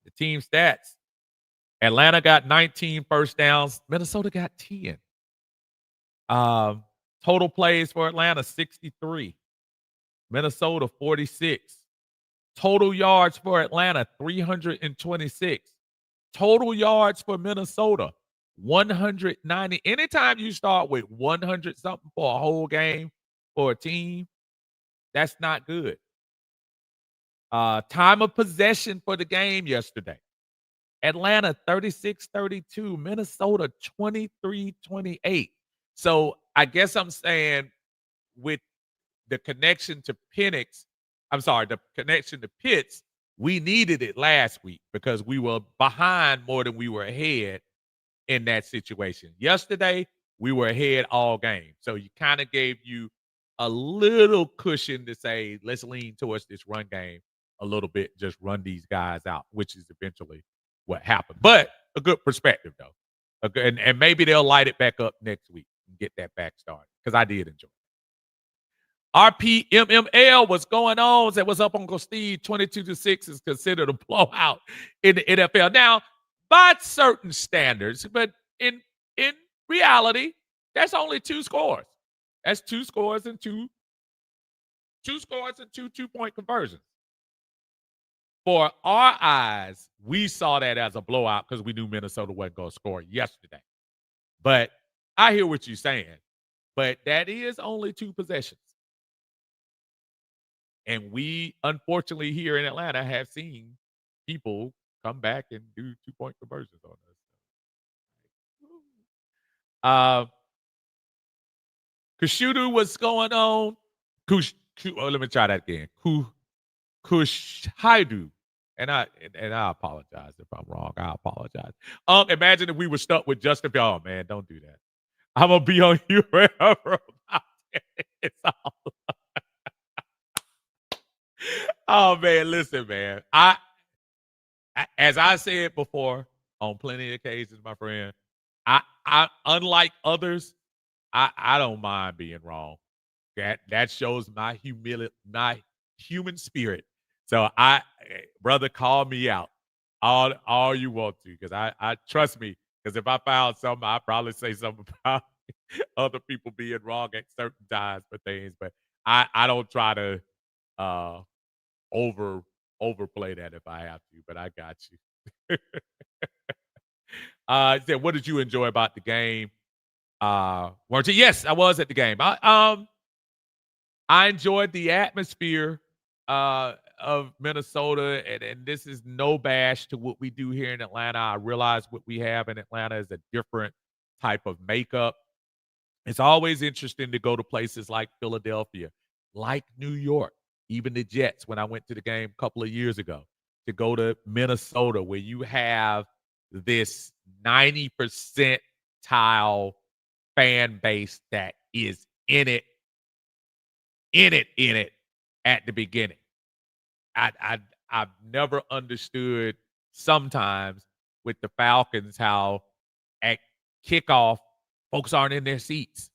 The team stats. Atlanta got 19 first downs. Minnesota got 10. Total plays for Atlanta, 63. Minnesota, 46. Total yards for Atlanta, 326. Total yards for Minnesota, 190. Anytime you start with 100 something for a whole game for a team, that's not good. Time of possession for the game yesterday. Atlanta 36-32, Minnesota 23-28. So I guess I'm saying with the connection to the connection to Pitts, we needed it last week because we were behind more than we were ahead in that situation. Yesterday, we were ahead all game. So you kind of gave you a little cushion to say, let's lean towards this run game a little bit, just run these guys out, which is eventually what happened. But a good perspective, though. And maybe they'll light it back up next week and get that back started because I did enjoy it. RPMML, what's going on? That was up Uncle Steve. 22-6 is considered a blowout in the NFL. Now, by certain standards, but in reality, that's only two scores. That's two scores and two two-point conversions. For our eyes, we saw that as a blowout because we knew Minnesota wasn't going to score yesterday. But I hear what you're saying. But that is only two possessions. And we, unfortunately, here in Atlanta have seen people come back and do two-point conversions on us. Kushudu, what's going on? Let me try that again. Kushaidu. And I apologize if I'm wrong. I apologize. Imagine if we were stuck with Justin. Oh man, don't do that. I'm gonna be on you forever. It's all. Oh man, listen, man. As I said before on plenty of occasions, my friend, I unlike others, I don't mind being wrong. That shows my human spirit. So brother, call me out all you want to, because I trust me. Because if I found something, I'd probably say something about other people being wrong at certain times for things. But I don't try to overplay that if I have to. But I got you. Said, what did you enjoy about the game? Weren't you? Yes, I was at the game. I enjoyed the atmosphere of Minnesota, and this is no bash to what we do here in Atlanta. I realize what we have in Atlanta is a different type of makeup. It's always interesting to go to places like Philadelphia, like New York, even the Jets when I went to the game a couple of years ago, to go to Minnesota where you have this 90% tile fan base that is in it at the beginning. I've never understood sometimes with the Falcons how at kickoff folks aren't in their seats.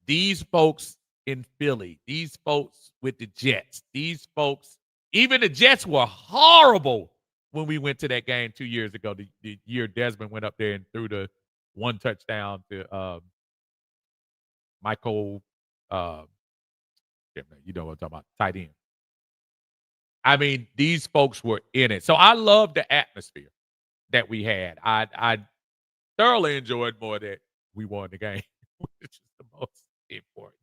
These folks in Philly, these folks with the Jets, these folks, even the Jets were horrible when we went to that game 2 years ago. The year Desmond went up there and threw the one touchdown to Michael. You know what I'm talking about, tight end. I mean, these folks were in it. So I love the atmosphere that we had. I thoroughly enjoyed more that we won the game, which is the most important.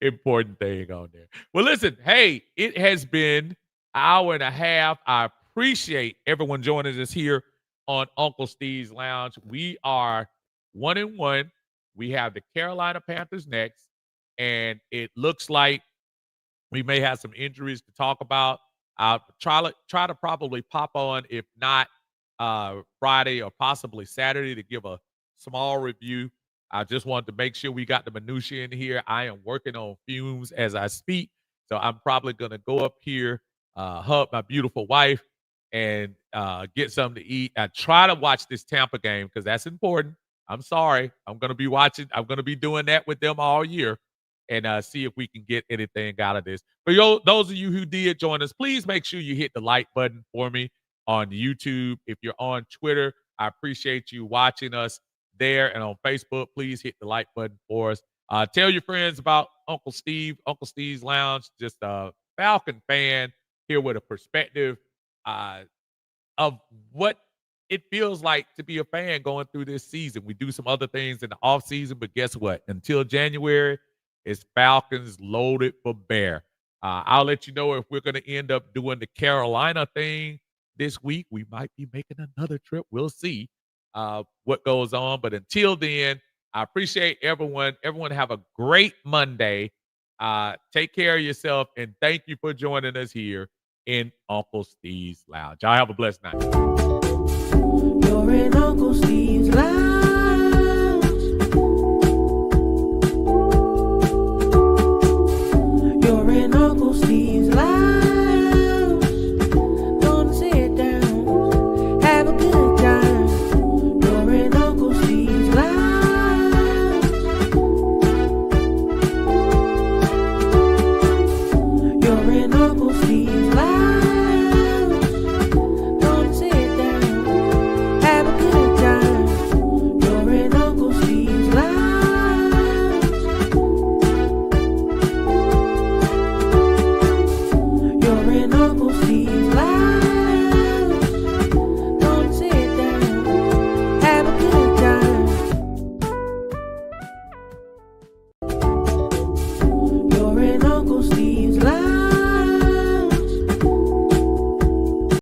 important thing on there. Well, listen, hey, it has been an hour and a half. I appreciate everyone joining us here on Uncle Steve's Lounge. We are 1-1. We have the Carolina Panthers next, and it looks like we may have some injuries to talk about. I'll try to probably pop on, if not Friday or possibly Saturday, to give a small review. I just wanted to make sure we got the minutia in here. I am working on fumes as I speak, so I'm probably going to go up here, hug my beautiful wife, and get something to eat. I try to watch this Tampa game because that's important. I'm sorry. I'm going to be watching. I'm going to be doing that with them all year and see if we can get anything out of this. For those of you who did join us, please make sure you hit the like button for me on YouTube. If you're on Twitter, I appreciate you watching us there. And on Facebook, please hit the like button for us. Tell your friends about Uncle Steve, Uncle Steve's Lounge, just a Falcon fan here with a perspective of what it feels like to be a fan going through this season. We do some other things in the off season, but guess what? Until January, it's Falcons loaded for bear. I'll let you know if we're going to end up doing the Carolina thing this week. We might be making another trip. We'll see what goes on. But until then, I appreciate everyone. Everyone have a great Monday. Take care of yourself, and thank you for joining us here in Uncle Steve's Lounge. Y'all have a blessed night. You're in Uncle Steve's Lounge.